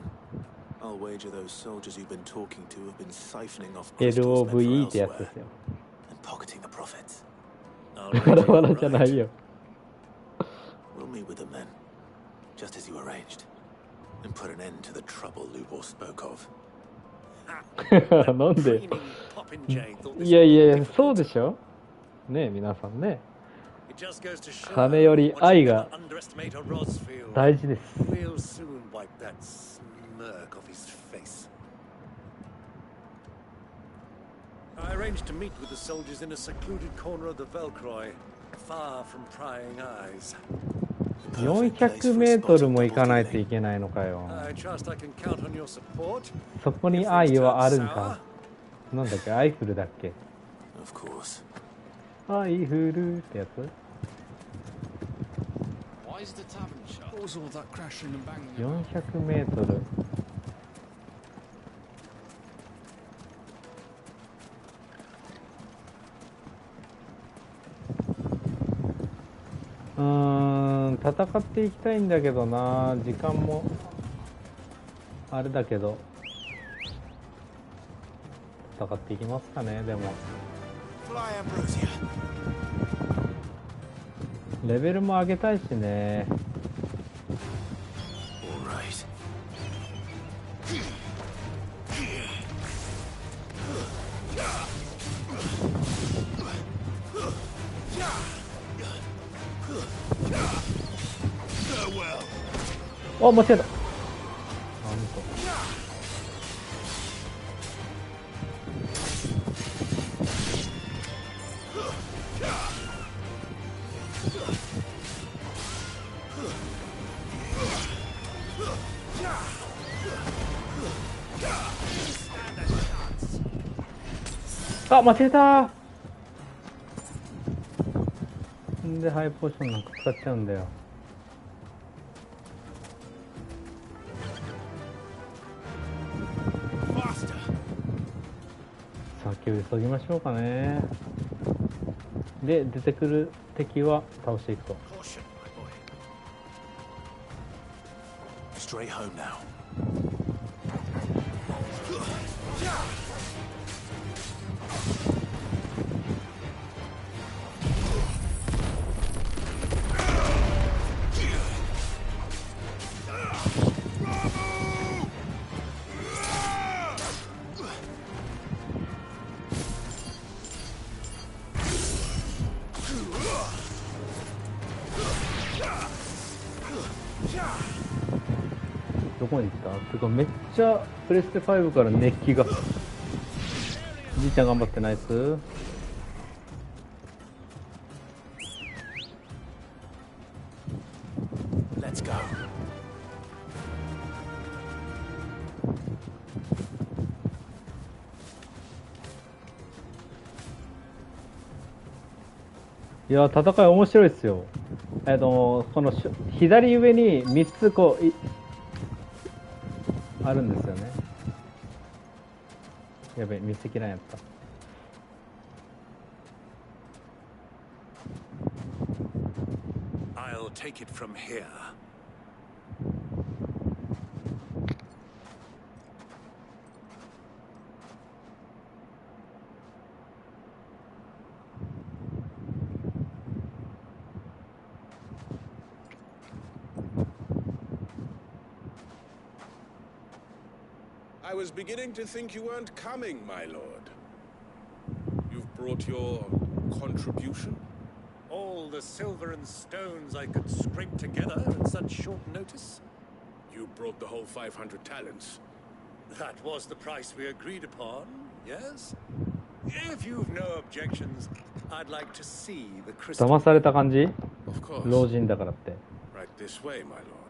I'll wager those soldiers you've been talking to have been siphoning off crystals meant for elsewhere and pocketing the profits. バラバラじゃないよ。We'll meet with them then, just as you arranged, and put an end to the trouble Lubor spoke of. なんで？いやいや、そうでしょ？ねえ、皆さんね。金より愛が大事です。I arranged to meet with the soldiers in a secluded corner of the Velcroy, far from prying eyes. 400メートルも行かないといけないのかよ。そこに愛はあるんか。なんだっけ、アイフルだっけ。Of course. アイフルってやつ？400メートル。戦っていきたいんだけどな、時間もあれだけど、戦っていきますかね。でもレベルも上げたいしね。あ、間違えた。あ、間違えた。んでハイポーションなんか使っちゃうんだよ。先を急ぎましょうかね。で、出てくる敵は倒していくと。Stray home now. どこに行った？てかめっちゃプレステ5から熱気が。じいちゃん頑張ってナイス。Let's go. いや戦い面白いですよ。この左上に3つこうあるんですよね。やべえ、見せきらんやった。I'll take it from here. I was beginning to think you weren't coming, my lord. You've brought your contribution? All the silver and stones I could scrape together at such short notice? You brought the whole 500 talents. That was the price we agreed upon, yes? If you've no objections, I'd like to see the crystal. 騙された感じ？ Of course. 老人だからって。 Right this way, my lord.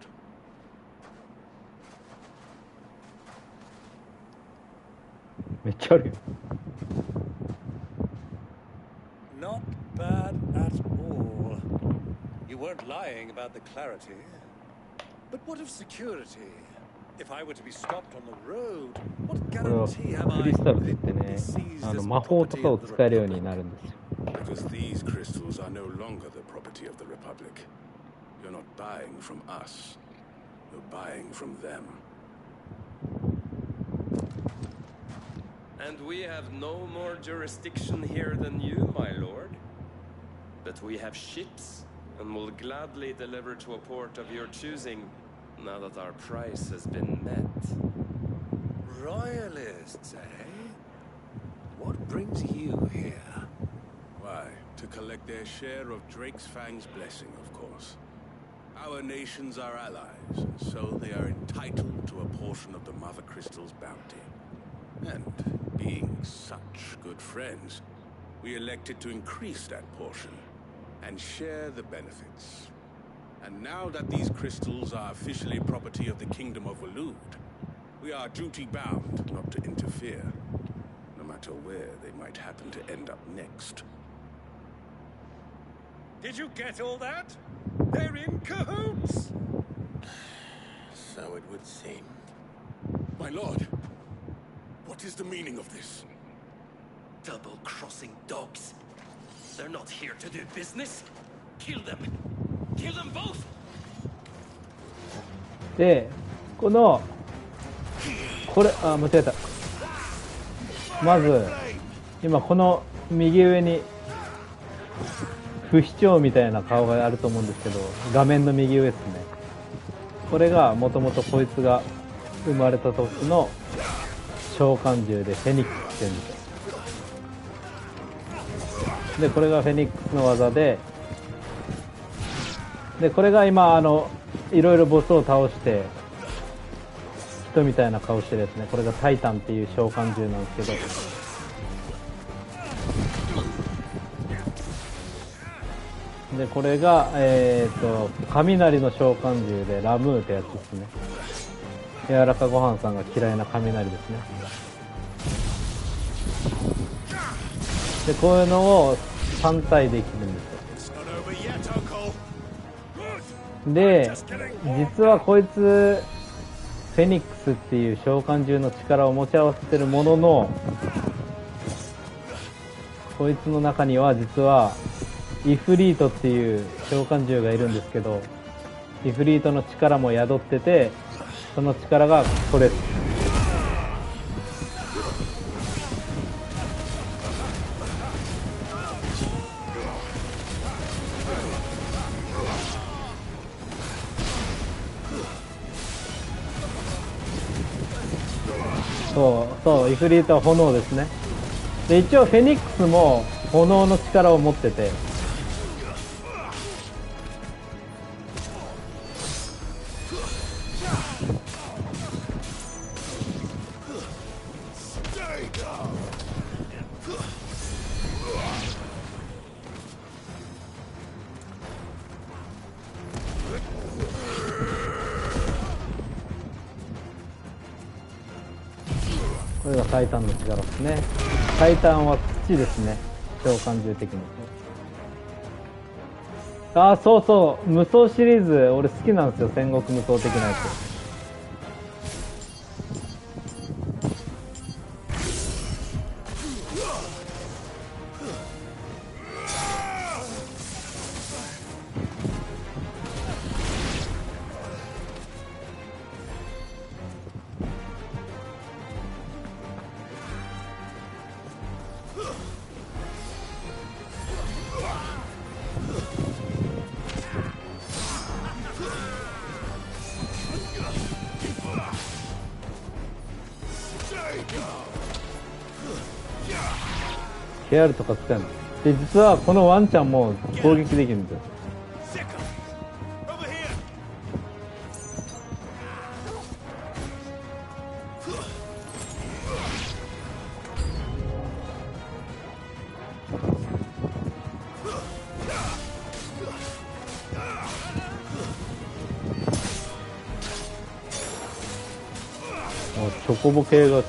めっちゃあるよ。 Not bad at all. You weren't lying about the clarity. But what of security? If I were to be stopped on the road, what これは guarantee have クリ I スタルといってね、魔法とかを使えるようになるんですよ。 Because these crystals are no longer the property of the Republic. You're not buying from us. You're buying from them. And we have no more jurisdiction here than you, my lord. But we have ships, and will gladly deliver to a port of your choosing, now that our price has been met. Royalists, eh? What brings you here? Why? To collect their share of Drake's Fang's blessing, of course. Our nations are allies, and so they are entitled to a portion of the Mother Crystal's bounty. And being such good friends, we elected to increase that portion and share the benefits. And now that these crystals are officially property of the Kingdom of Waloed, we are duty-bound not to interfere, no matter where they might happen to end up next. Did you get all that? They're in cahoots! So it would seem. My lord, what is the meaning of this? Double-crossing dogs. They're not here to do business. Kill them. Kill them both. で、これ間違えた。まず今この右上に不死鳥みたいな顔があると思うんですけど、画面の右上ですね。これがもともとこいつが生まれた時の召喚獣でフェニックスって言うんですよ。でこれがフェニックスの技で、これが今いろいろボスを倒して人みたいな顔してですね、これがタイタンっていう召喚獣なんですけど、でこれが雷の召喚獣でラムーってやつですね。柔らかごはんさんが嫌いな雷ですね。でこういうのを3体できるんですよ。で実はこいつフェニックスっていう召喚獣の力を持ち合わせてるものの、こいつの中には実はイフリートっていう召喚獣がいるんですけど、イフリートの力も宿ってて、その力がこれです。そうイフリートは炎ですね。で一応フェニックスも炎の力を持ってて、これがタイタンの力ですね。タイタンは土ですね、召喚獣的に。ああそうそう、無双シリーズ俺好きなんですよ、戦国無双的なやつ。KR とか使うので、実はこのワンちゃんも攻撃できるんですよ。チョコボ系が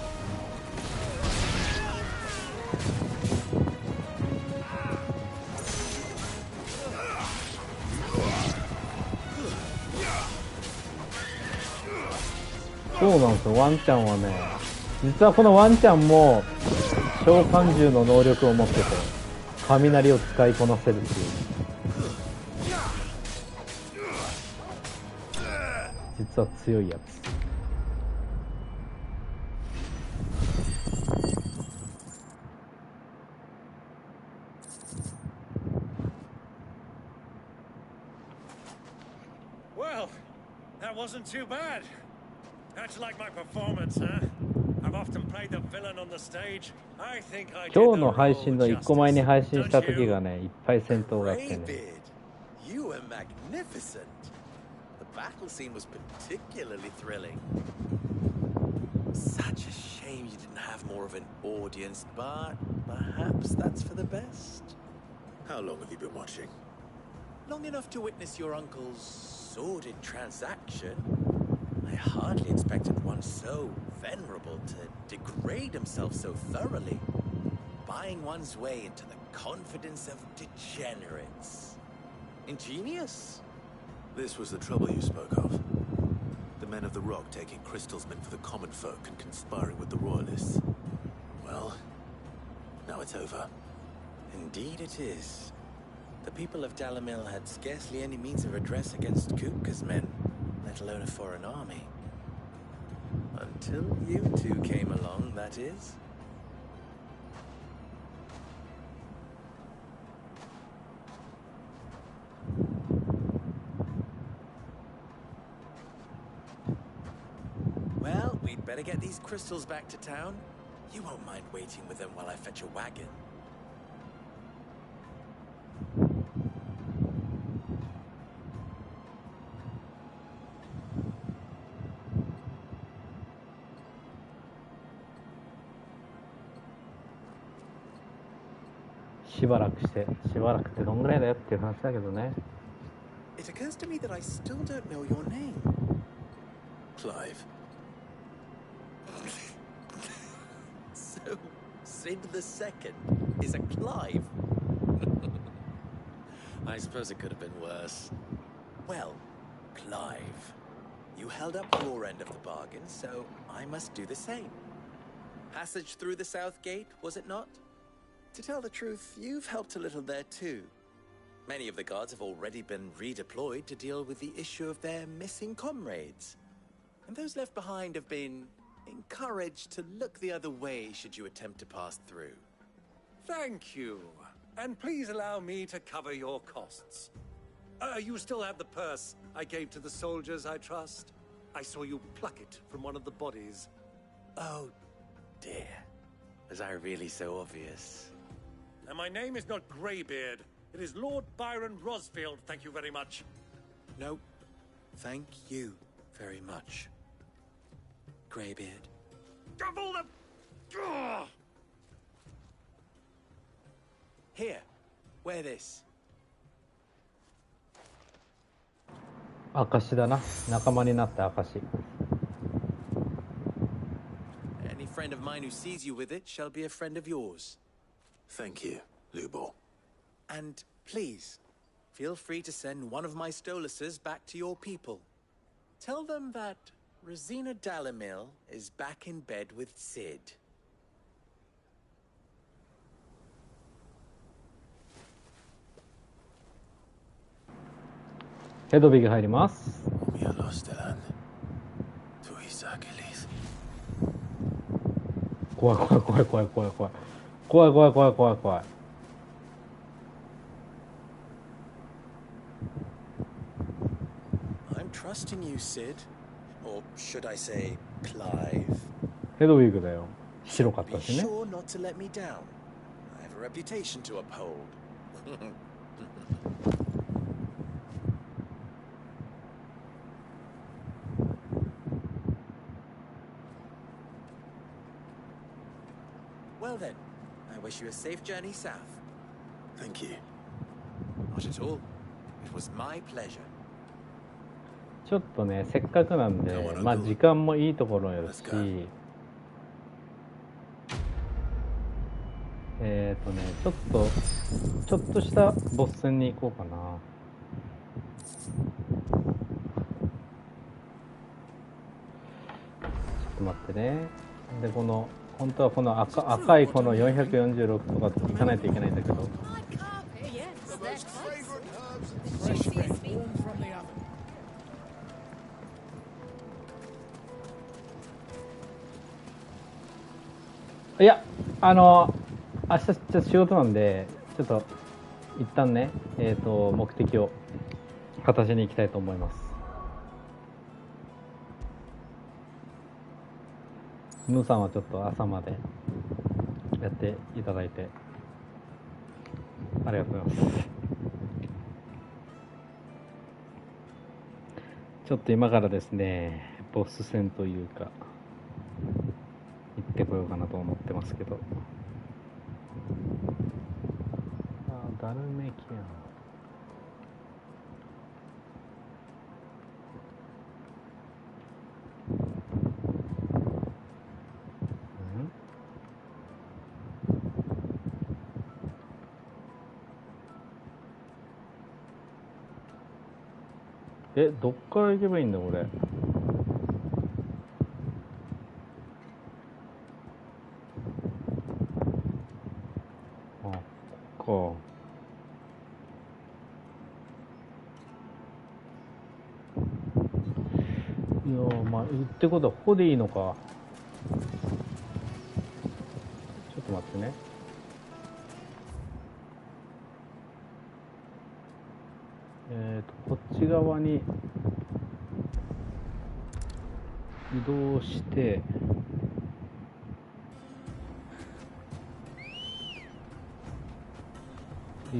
そうなんですよ。ワンちゃんはね、実はこのワンちゃんも召喚獣の能力を持ってて、雷を使いこなせるっていう、実は強いやつ。Well, that wasn't too bad. How'd you like my performance, huh? I've often played the villain on the stage. I think I did the 今日の配信の role 1個前に justice, 配信した don't 時 you? がね、いっぱい戦闘があってね。 You were magnificent. The battle scene was particularly thrilling. Such a shame you didn't have more of an audience, but perhaps that's for the best. How long have you been watching? Long enough to witness your uncle's sordid transaction. I hardly expected one so venerable to degrade himself so thoroughly, buying one's way into the confidence of degenerates. Ingenious. This was the trouble you spoke of. The men of the Rock taking crystals meant for the common folk and conspiring with the royalists. Well, now it's over. Indeed it is. The people of Dalamil had scarcely any means of redress against Kupka's men, let alone a foreign army. Until you two came along, that is. Well, we'd better get these crystals back to town. You won't mind waiting with them while I fetch a wagon. しばらくってどんぐらいだよっていう話だけどね。 It occurs to me that I still don't know your name. Clive. So, Sid the Second is a Clive? I suppose it could have been worse. Well, Clive, you held up your end of the bargain, so I must do the same. Passage through the south gate, was it not? To tell the truth, you've helped a little there too. Many of the guards have already been redeployed to deal with the issue of their missing comrades. And those left behind have been encouraged to look the other way should you attempt to pass through. Thank you. And please allow me to cover your costs. You still have the purse I gave to the soldiers, I trust? I saw you pluck it from one of the bodies. Oh, dear. Was I really so obvious? And my name is not Greybeard. It is Lord Byron Rosfield, thank you very much. No, thank you very much, Greybeard. Of all the... Ugh! Here, wear this. 証だな。仲間になった証。 Any friend of mine who sees you with it shall be a friend of yours. Thank you, Lubor. And please, feel free to send one of my Stoluses back to your people. Tell them that Rosina Dalamil is back in bed with Sid. ヘドビが入ります。怖い怖い怖い怖い怖い怖い怖い怖い怖い怖い怖い怖い。I'm trusting you, Sid. Or should I say, Clive. ヘドウィグだよ。白かったし Be ね。 sure not to let me down. I have a reputation to uphold. Well then, I wish you a safe journey south. Thank you. Not at all. It was my pleasure. ちょっとね、せっかくなんで、まあ時間もいいところやるし、ちょっとしたボス戦に行こうかな。ちょっと待ってね。で、この本当はこの赤いこの446とか行かないといけないんだけど。いや、明日ちょっと仕事なんで、ちょっと一旦ね、目的を果たしに行きたいと思います。ムーさんはちょっと朝までやっていただいてありがとうございます。ちょっと今からですね、ボス戦というか行ってこようかなと思ってますけど。ダルメキアン。どっから行けばいいんだこれ。あ、こっか。いやー、まあってことはここでいいのか。ちょっと待ってね。こっち側に移動してち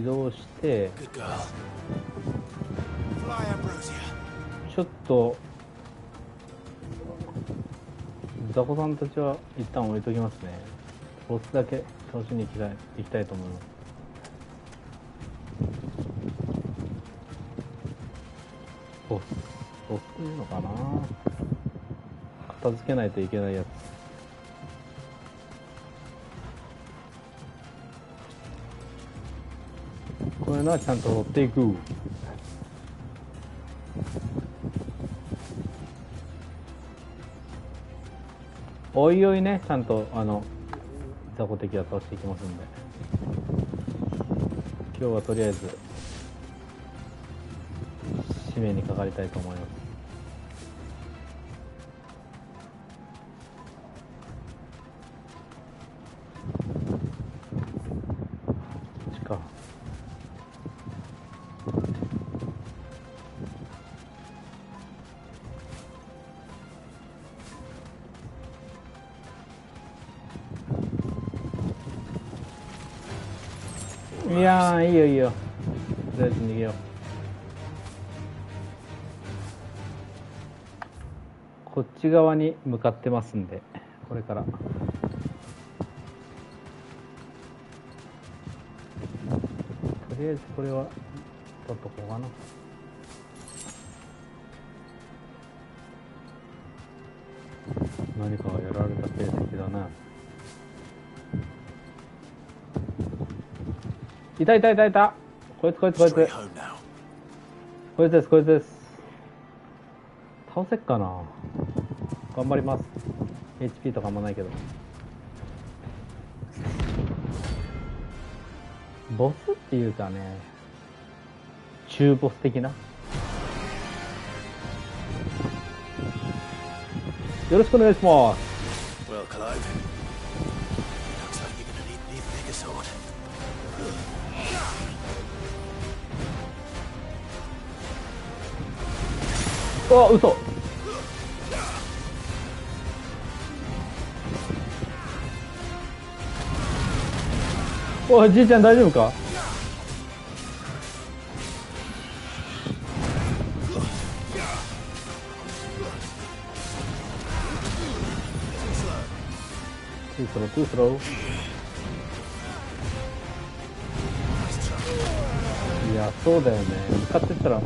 ょっとザコさんたちは一旦置いときますね。ボスだけ倒しに行きたいと思います。ボスっていうのかな、片付けないといけないやつ。こういうのはちゃんと取っていく。おいおいね、ちゃんと雑魚敵は倒していきますんで、今日はとりあえず締めにかかりたいと思います。いやー、いいよいいよ、とりあえず逃げよう。こっち側に向かってますんで、これからとりあえずこれは取っとこうかな。何かがやられた形跡だな。いたいたいたいた。こいつこいつこいつ。こいつですこいつです。倒せっかな。頑張ります。HP とかあんまないけど。ボスっていうかね、中ボス的な。よろしくお願いします。あ、嘘。おい、じいちゃん大丈夫か。トゥースロートゥースロー。いや、そうだよね、向かってったら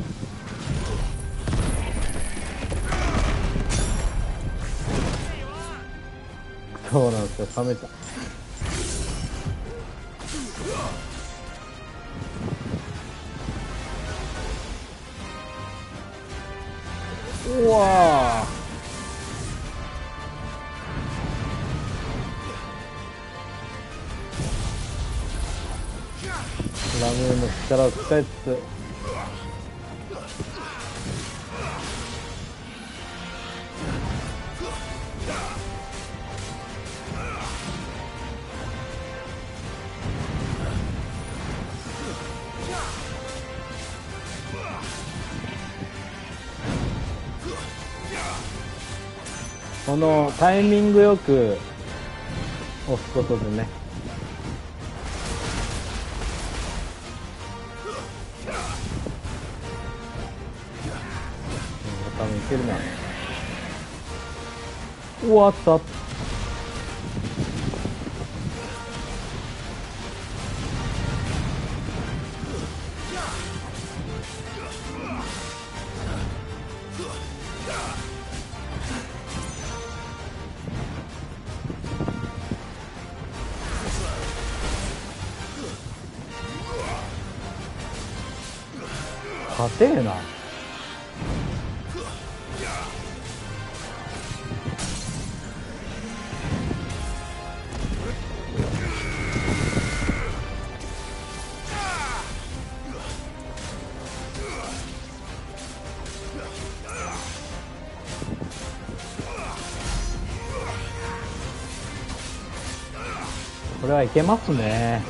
そうなんですよ、冷めた。うわー、ラムーの力を使いつつこのタイミングよく押すことでね、多分いけるな。終わった。硬えな。これはいけますね。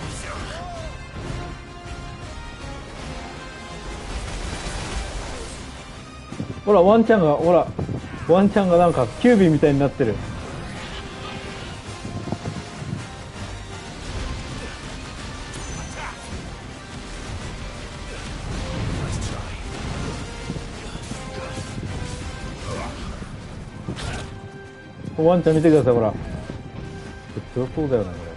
ほらワンちゃんが、ほらワンちゃんがなんかキュービーみたいになってる。ワンちゃん見てください、ほら強そうだよね、これ。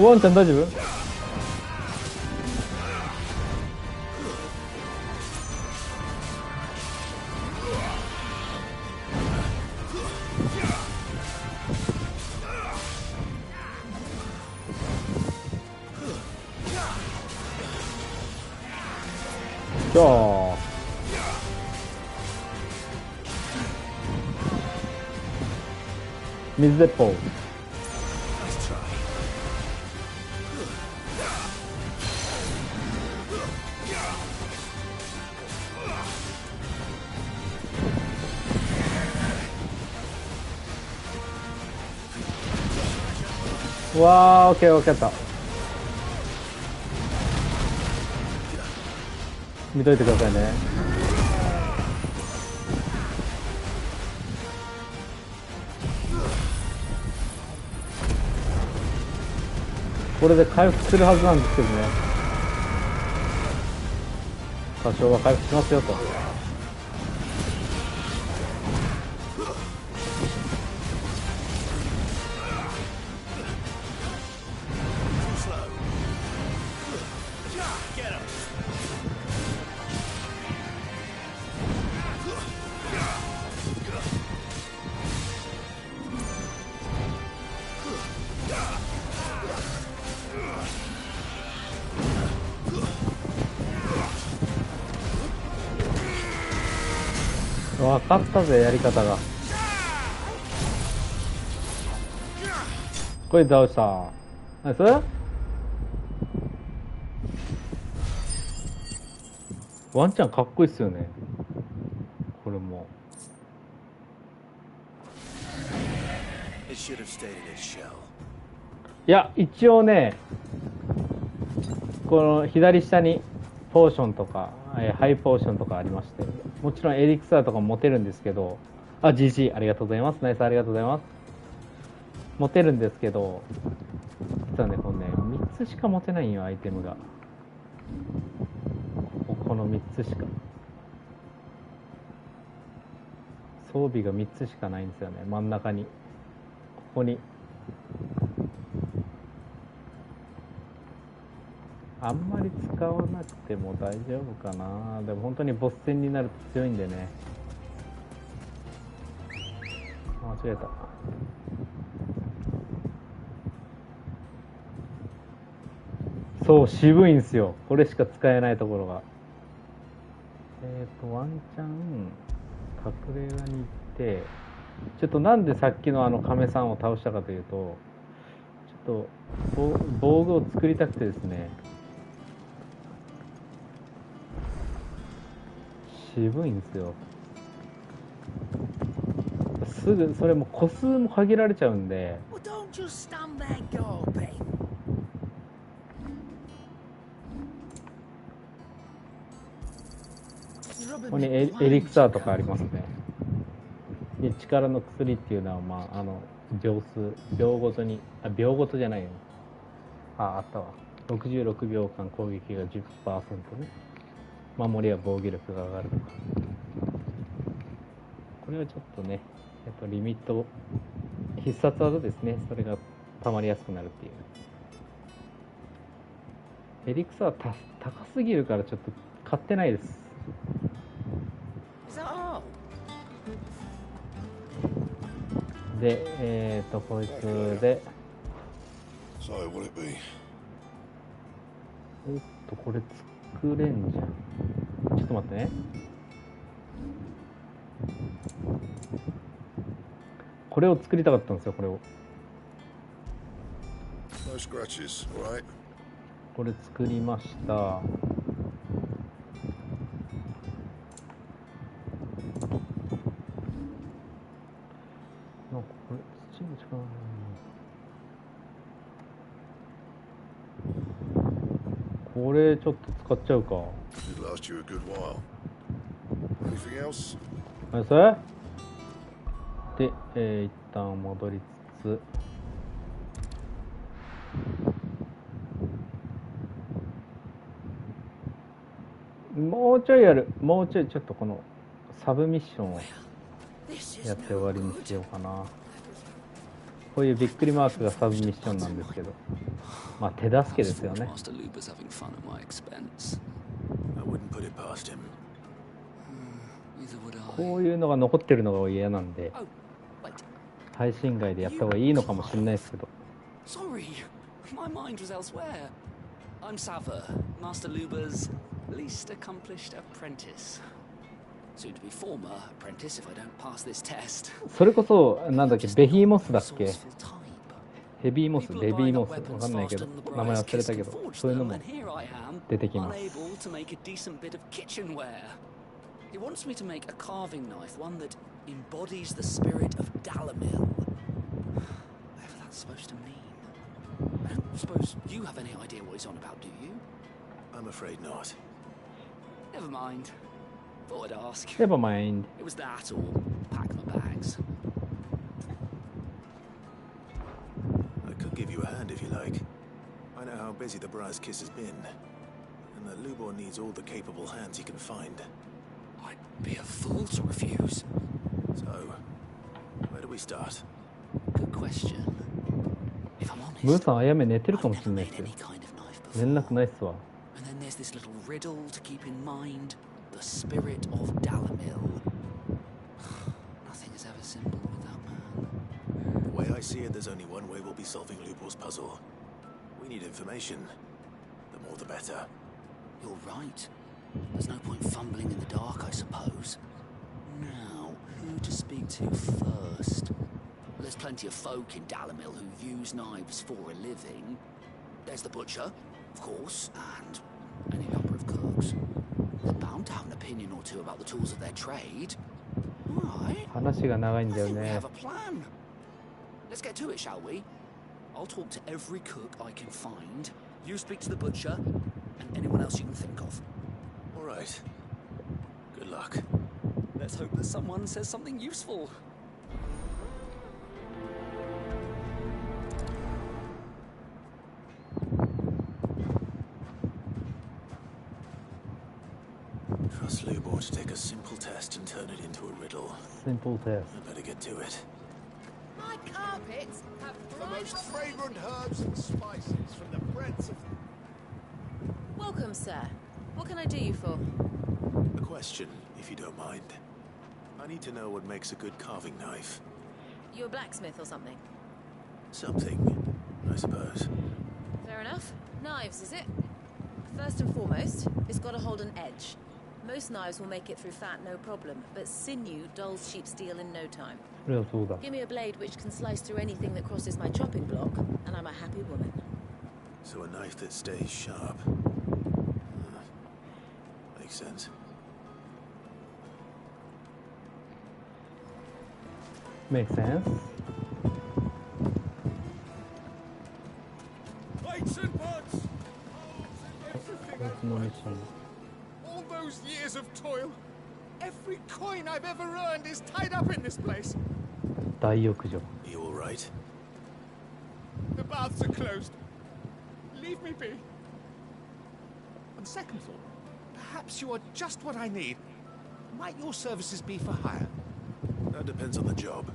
ワンちゃん大丈夫？じゃあ水鉄砲。わー、オッケー、オッケー、やった。見といてくださいね。これで回復するはずなんですけどね。多少は回復しますよと。分かったぜ、やり方が。これ倒した。ナイス。ワンちゃんかっこいいっすよね、これも。いや、一応ね、この左下にポーションとかハイポーションとかありまして、もちろんエリクサーとかも持てるんですけど、あ、GG ありがとうございます。ナイス、ありがとうございます。持てるんですけど、実はね、このね、3つしか持てないんよ、アイテムが。この3つしか。装備が3つしかないんですよね、真ん中に。ここに。あんまり使わなくても大丈夫かな。でも本当にボス戦になると強いんでね。間違えた。そう、渋いんすよ。これしか使えないところが。ワンチャン隠れ家に行って、ちょっとなんでさっきの亀さんを倒したかというと、ちょっと防具を作りたくてですね。渋いんですよ。すぐそれも個数も限られちゃうんで。ここにエリクサーとかありますね。で、力の薬っていうのは、まあ、秒数、秒ごとに、秒ごとじゃないよ。あったわ。66秒間攻撃が 10% ね。守りは防御力が上がるとか。これはちょっとね、リミット、必殺技ですね。それが溜まりやすくなるっていう。エリクサー高すぎるからちょっと買ってないです。で、こいつで、これ作れんじゃん。ちょっと待ってね。これを作りたかったんですよ、これを。これ作りました。なんかこれ土の力ないな。これちょっと使っちゃうか。で、一旦戻りつつ、もうちょいやる。もうちょい、ちょっとこのサブミッションをやって終わりにしようかな。こういうびっくりマークがサブミッションなんですけど。まあ手助けですよね。 Master Luber's having fun at my expense. I wouldn't put it past him. Neither would I. こういうのが残ってるのが嫌なんで、 Oh, wait. 配信外でやった方がいいのかもしれないですけど。 Sorry, my mind was elsewhere. I'm Sava, Master Luber's least accomplished apprentice. Soon to be former apprentice if I don't pass this test. それこそなんだっけ、ベヒーモスだっけ、ヘビーモス、ベビーモス、わかんないけど名前忘れたけど、そういうのも出てきます。 Unable to make a decent bit of kitchenware. He wants me to make a carving knife, one that embodies the spirit of Dalamil. Whatever that's supposed to mean. I don't suppose you have any idea what he's on about, do you? I'm afraid not. Never mind. Thought I'd ask. Never mind. It was that or pack my bags. I could give you a hand if you like. I know how busy the Briar's Kiss has been, and that Lubor needs all the capable hands he can find. I'd be a fool to refuse. So, where do we start? Good question. If I'm honest, ムーさんあやめ寝てるかもしれないですよ。連絡ないっすわ。 And then there's this little riddle to keep in mind. The spirit of Dalamil. Nothing is ever simple with that man. The way I see it, there's only one way we'll be solving Lubor's puzzle. We need information. The more the better. You're right. There's no point fumbling in the dark, I suppose. Now, who to speak to first? There's plenty of folk in Dalamil who use knives for a living. There's the butcher, of course, and any number of cooks. They're bound to have an opinion or two about the tools of their trade. All right. 話が長いんだよ We ね。 have a plan. Let's get to it, shall we? I'll talk to every cook I can find. You speak to the butcher, and anyone else you can think of. All right. Good luck. Let's hope that someone says something useful. Trust Lubor to take a simple test and turn it into a riddle. Simple test. I better get to it. My carpets have the most fragrant herbs and spices from the breadths of... Welcome, sir. What can I do you for? A question, if you don't mind. I need to know what makes a good carving knife. You a blacksmith or something? Something, I suppose. Fair enough. Knives, is it? First and foremost, it's got to hold an edge. Most knives will make it through fat, no problem, but sinew dulls cheap steel in no time. それはそうだ。 Give me a blade which can slice through anything that crosses my chopping block, and I'm a happy woman. So a knife that stays sharp. Makes sense. Makes sense. Plates and pots! That's no mission. All those years of toil, every coin I've ever earned is tied up in this place. 大浴場。 You all right? The baths are closed. Leave me be. On second thought, perhaps you are just what I need. Might your services be for hire? That depends on the job.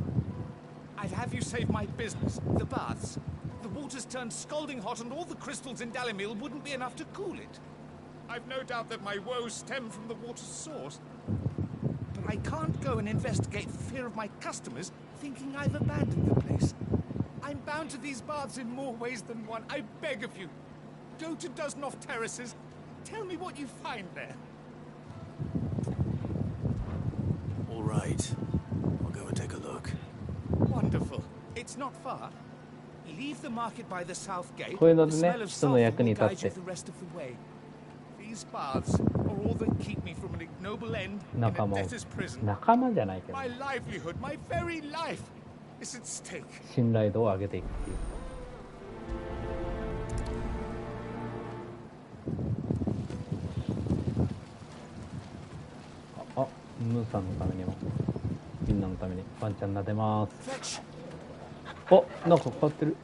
I'd have you save my business, the baths. The water's turned scalding hot and all the crystals in Dalamil wouldn't be enough to cool it. I've no doubt that my woes stem from the water's source. But I can't go and investigate for fear of my customers thinking I've abandoned the place. I'm bound to these baths in more ways than one. I beg of you. Go to Dusnoff Terraces. Tell me what you find there. All right. I'll go and take a look. Wonderful. It's not far. Leave the market by the south gate. こういうの The でね、 smell of 人の sulphur 役に will 立っ guide て you the rest of the way. These baths are all that keep me from an ignoble end in a 仲間を debtor's prison. 仲間じゃないけど My livelihood, my very life, is at stake. 信頼度を上げていくっていう。あ、ムーさんのためにもみんなのためにワンちゃん撫でます。あ、なんか変わってる。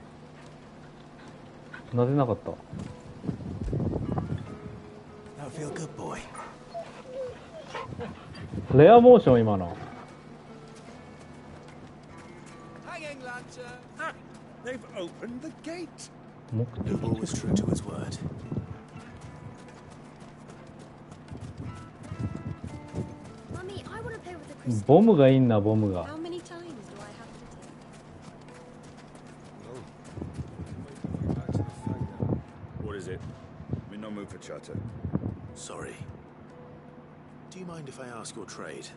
撫でなかった。 I feel good, boy. レアモーション今の。 Hanging lantern. Ah, they've opened the gate. Noble was true to his word. ボムがいいんな、ボムが。 How many times do I have to What is it? I'm in no mood for chatter. Sorry. Do you mind if I ask your trade?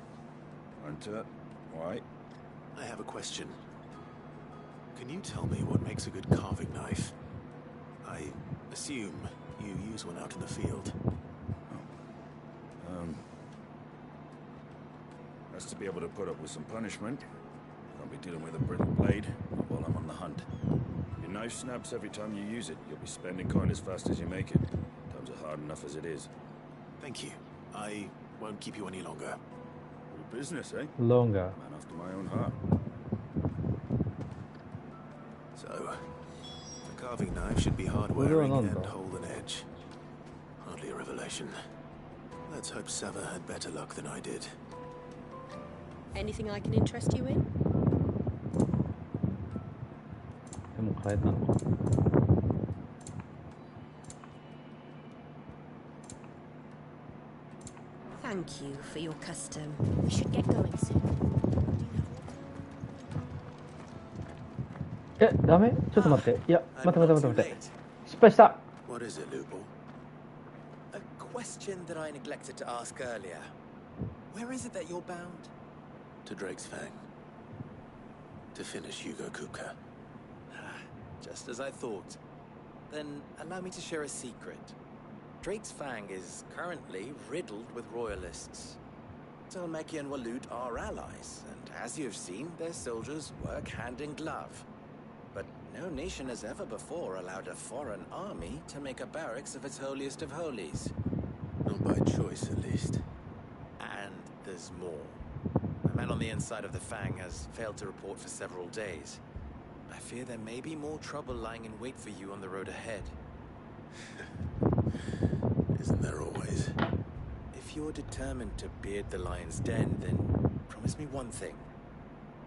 Hunter, why? I have a question. Can you tell me what makes a good carving knife? I assume you use one out in the field. Has to be able to put up with some punishment. Can't be dealing with a brittle blade, not while I'm on the hunt. Your knife snaps every time you use it. You'll be spending coin as fast as you make it. Times are hard enough as it is. Thank you. I won't keep you any longer. Good business, eh? Longer. Man after my own heart. So, the carving knife should be hard-wearing and hold an edge. Hardly a revelation. Let's hope Sava had better luck than I did. Anything I can interest you in? でも変えたのか。Thank you for your custom. We should get going soon. え、ダメ？ちょっと待って。いや、待って。失敗した。 What is it, Lupo? A question that I neglected to ask earlier. Where is it that you're bound? To Drake's Fang. To finish Hugo Kupka. Just as I thought. Then allow me to share a secret. Drake's Fang is currently riddled with royalists. Telmeki and Waloot are allies, and as you've seen, their soldiers work hand in glove. But no nation has ever before allowed a foreign army to make a barracks of its holiest of holies. Not by choice, at least. And there's more. A man on the inside of the Fang has failed to report for several days. I fear there may be more trouble lying in wait for you on the road ahead. Isn't there always? If you're determined to beard the lion's den, then promise me one thing.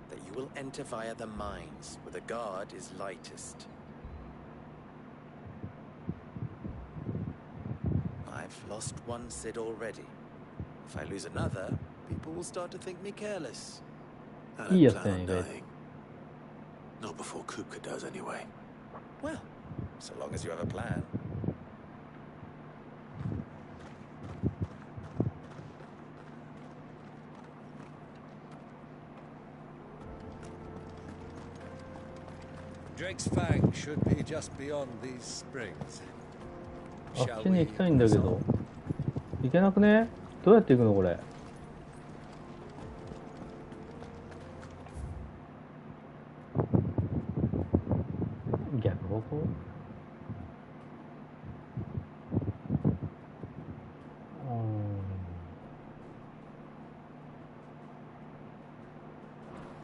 That you will enter via the mines, where the guard is lightest. I've lost one Cid already. If I lose another, people will start to think me careless. I don't plan on dying. Not before Kupka does, anyway. Well, so long as you have a plan. Drake's Fang should be just beyond these springs. あっちに行きたいんだけど。行けなくね？どうやって行くのこれ？逆方向？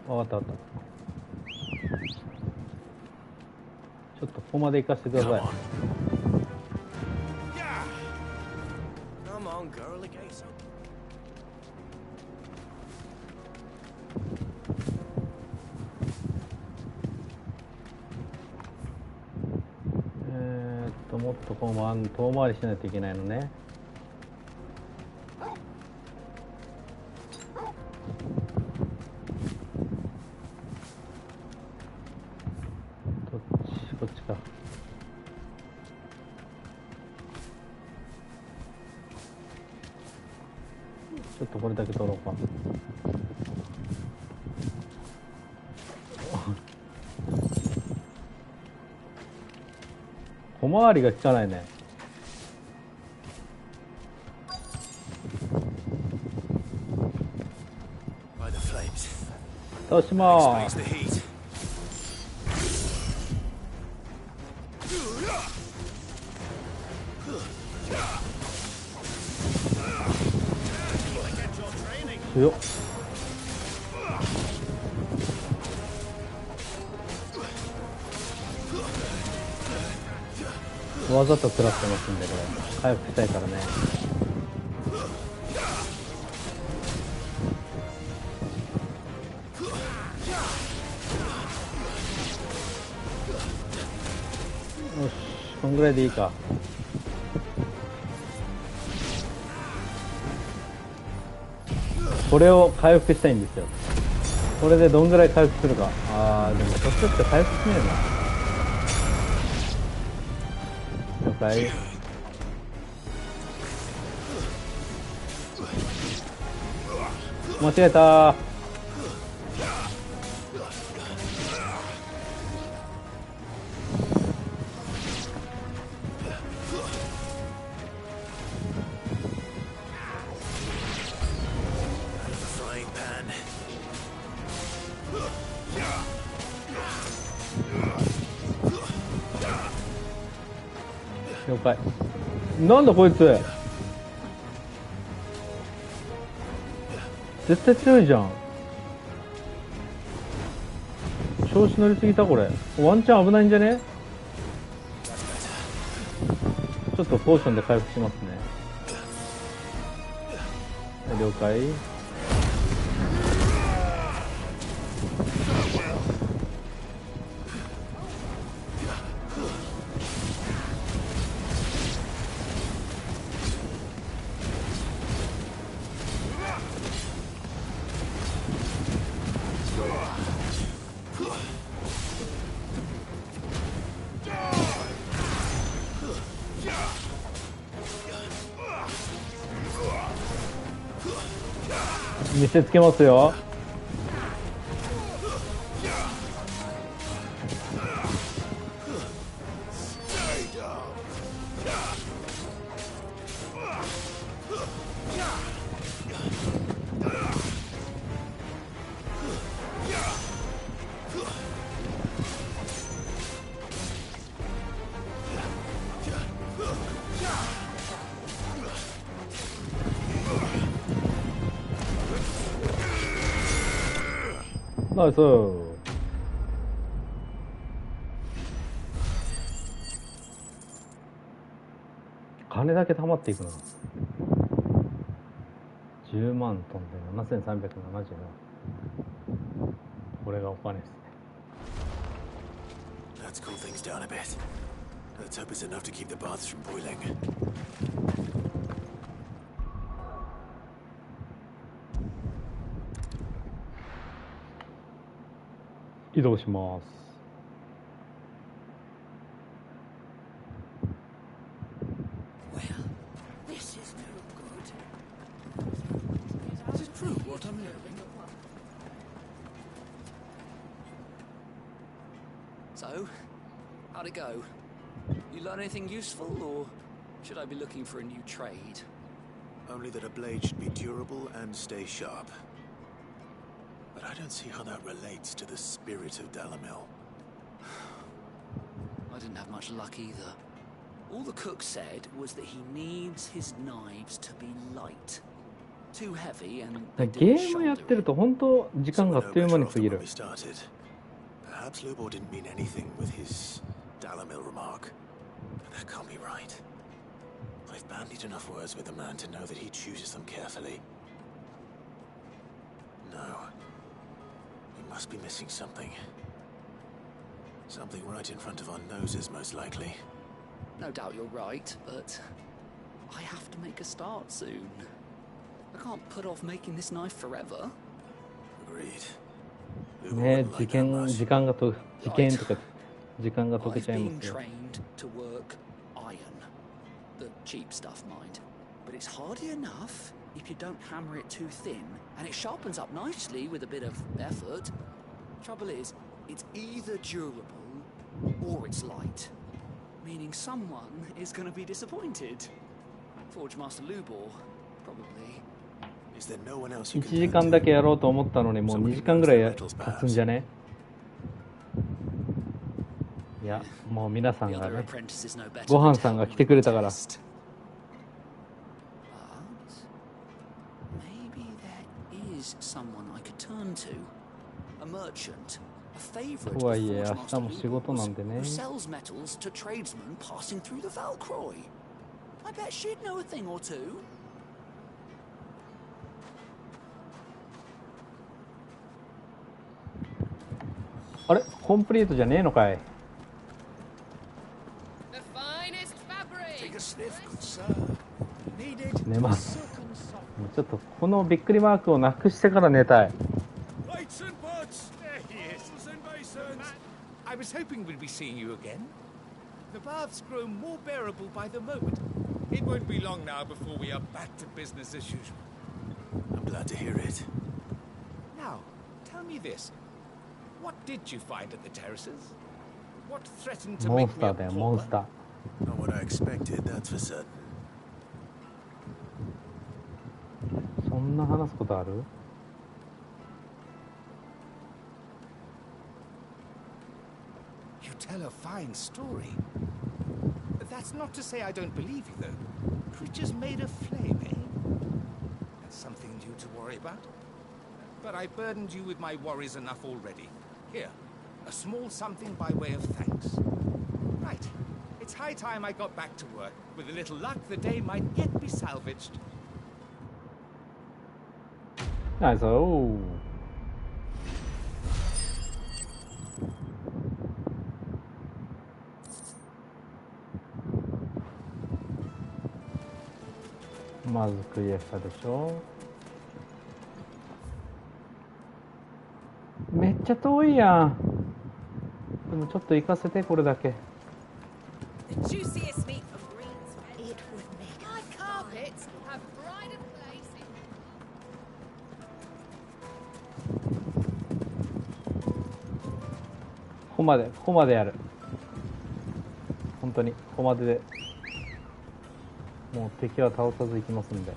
わかった。ちょっとここまで行かせてください。Come on, girl, the gate's open. もっとこう遠回りしないといけないのね。こっちか。ちょっとこれだけ取ろうか。小回りが効かないね。倒しまーす。強っ。わざと食らってますんで、これ回復したいからね。よし。んぐらいでいいか。これを回復したいんですよ。これでどんぐらい回復するか。あー、でもこっちって回復しねえな。了解。間違えたー。了解。なんだこいつ、絶対強いじゃん。調子乗りすぎたこれ。ワンチャン危ないんじゃね。ちょっとポーションで回復しますね。了解。見せつけますよ。ナイス。金だけ貯まっていくな。10万飛んで7370な。これがお金ですね。 Let's cool things down a bit. Let's hope it's enough to keep the baths from boiling. 移動します。So, how'd it go? You learn anything useful, or should I be looking for a new trade? Only that a blade should be durable and stay sharp. But I don't see how that relates to the spirit of Dalamil. I didn't have much luck either. All the cook said was that he needs his knives to be light. Too heavy and ゲームやってると本当時間があっという間に過ぎる。 Perhaps Lubor didn't mean anything with his Dalamil remark. But that can't be right. I've bandied enough words with the man to know that he chooses them carefully. No. We must be missing something. Something right in front of our noses, most likely. No doubt you're right, but I have to make a start soon. I can't put off making this knife forever. Agreed. ね、時間が時間とか時間が解けちゃいますよ。 I've been trained to work iron, the cheap stuff, mind. But it's hardy enough if you don't hammer it too thin, and it sharpens up nicely with a bit of effort. Trouble is, it's either durable or it's light, meaning someone is going to be disappointed. Forge Master Lubor, probably. 1時間だけやろうと思ったのにもう2時間ぐらい経つんじゃね。いや、もう皆さんがね、ご飯さんが来てくれたから。とはいえ明日も仕事なんでね。あれコンプリートじゃねえのかい。 The fine Take a sniff, good sir. Needed. 寝ます。もうちょっとこのびっくりマークをなくしてから寝たい。Lights and butts! There he is. And basins. I was hoping we'd be seeing you again. The baths grow more bearable by the moment. It won't be long now before we are back to business as usual. I'm glad to hear it. Now, tell me this. What did you find at the terraces? What threatened to モン make ス me タ a ーだよ、モン pauper? スター。Not what I expected, that's for certain. そんな話すことある？ You tell a fine story. That's not to say I don't believe you, though. Creatures made of flame, eh? That's something new to worry about. But I burdened you with my worries enough already. Here, a small something by way of thanks. Right. It's high time I got back to work. With a little luck, the day might yet be salvaged. はい、そう。まずクリアしたでしょ。めっちゃ遠いやん。でもちょっと行かせて、これだけ。 The juiciest meat from greens. It would make my carpets have brighter places. ここまでやる。本当にここまででもう敵は倒さず行きますんで。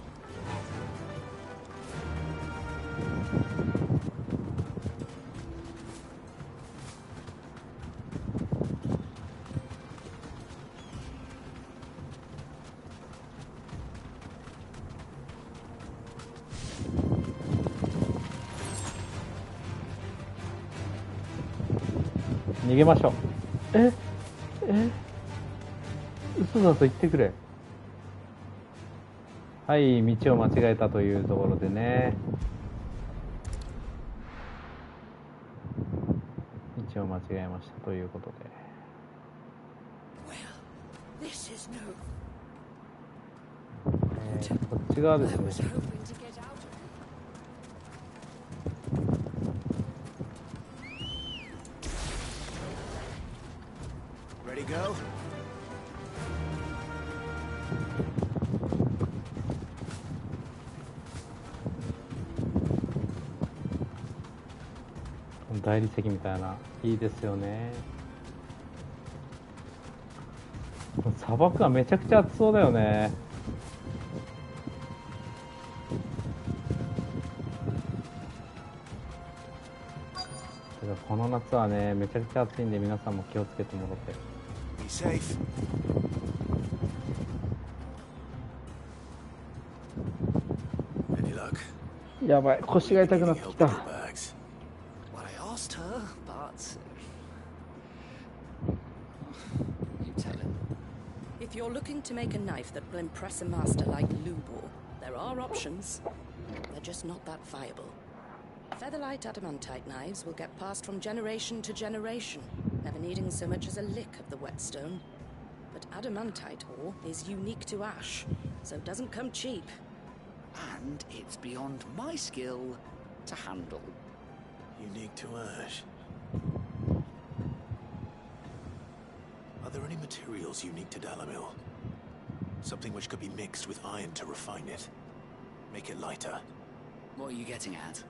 逃げましょう。嘘だと言ってくれ。はい、道を間違えたというところでね。道を間違えましたということで。こっち側ですね。Ready, go? 大理石みたいな、いいですよね。砂漠はめちゃくちゃ暑そうだよね。てかこの夏はね、めちゃくちゃ暑いんで、皆さんも気をつけてもらって。Be safe. やばい、腰が痛くなってきた。If you're looking to make a knife that will impress a master like Lubor, there are options. They're just not that viable. Featherlight adamantite knives will get passed from generation to generation, never needing so much as a lick of the whetstone. But adamantite ore is unique to ash, so it doesn't come cheap. And it's beyond my skill to handle. Unique to ash. Are there any materials unique to Dalamil? Something which could be mixed with iron to refine it. Make it lighter. What are you getting at?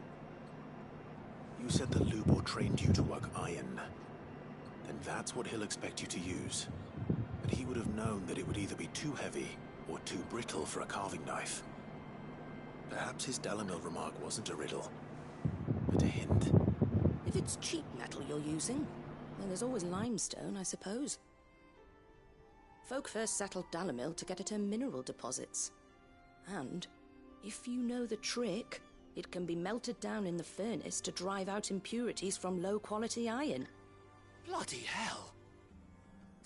You said that Lubor trained you to work iron. Then that's what he'll expect you to use. But he would have known that it would either be too heavy or too brittle for a carving knife. Perhaps his Dalamil remark wasn't a riddle, but a hint. If it's cheap metal you're using, then there's always limestone, I suppose. Folk first settled Dalamil to get at her mineral deposits. And, if you know the trick, it can be melted down in the furnace to drive out impurities from low-quality iron. Bloody hell!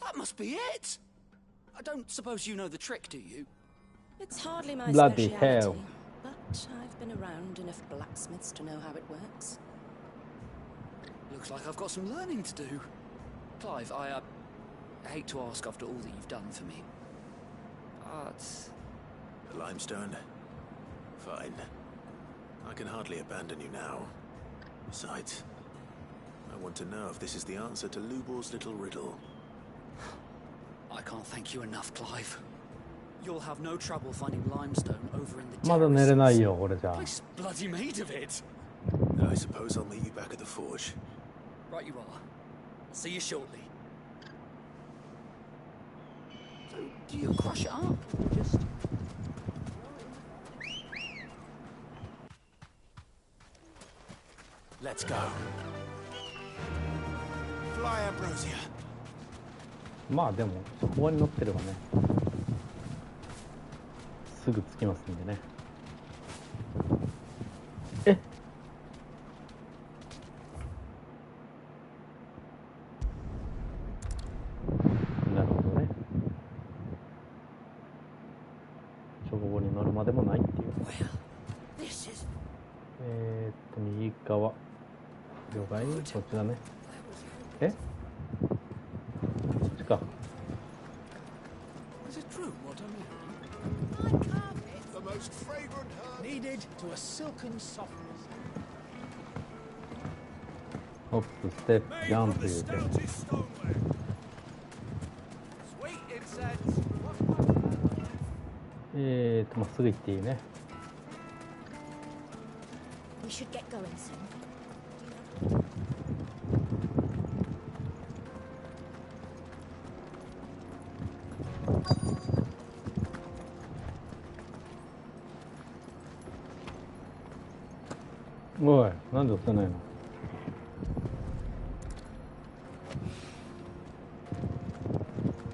That must be it! I don't suppose you know the trick, do you? It's hardly my Bloody speciality, hell. but I've been around enough blacksmiths to know how it works. Looks like I've got some learning to do. Clive, I hate to ask after all that you've done for me. The limestone? Fine. I can hardly abandon you now. Besides, I want to know if this is the answer to Lubor's little riddle. I can't thank you enough, Clive. You'll have no trouble finding limestone over in the まだ寝れないよ、俺じゃ。 Place bloody made of it. I suppose I'll meet you back at the forge. Right you are. I'll see you shortly. So, do you crush it up, or just... Let's go. Fly, Ambrosia. まあでもそこに乗ってればね、すぐ着きますんでね。え、なるほどね。チョコボに乗るまでもないっていう。右側。了解、こっちだね。え？こっちか。Is it true what I mean? The most fragrant herb needed to a silken softness. ホップ、ステップ、ジャンプ言うて。まっすぐ行っていいね。We should get going soon. おい、なんで押せないの？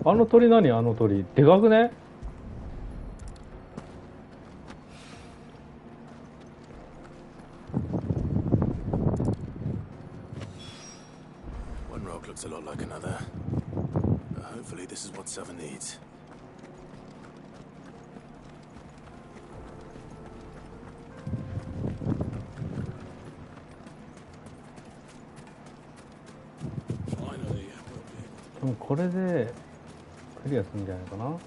あの鳥何？あの鳥でかくね？ One rock looks a lot like another. Hopefully this is what Sava needs. Finally, でもこれでクリアするんじゃないかな。こ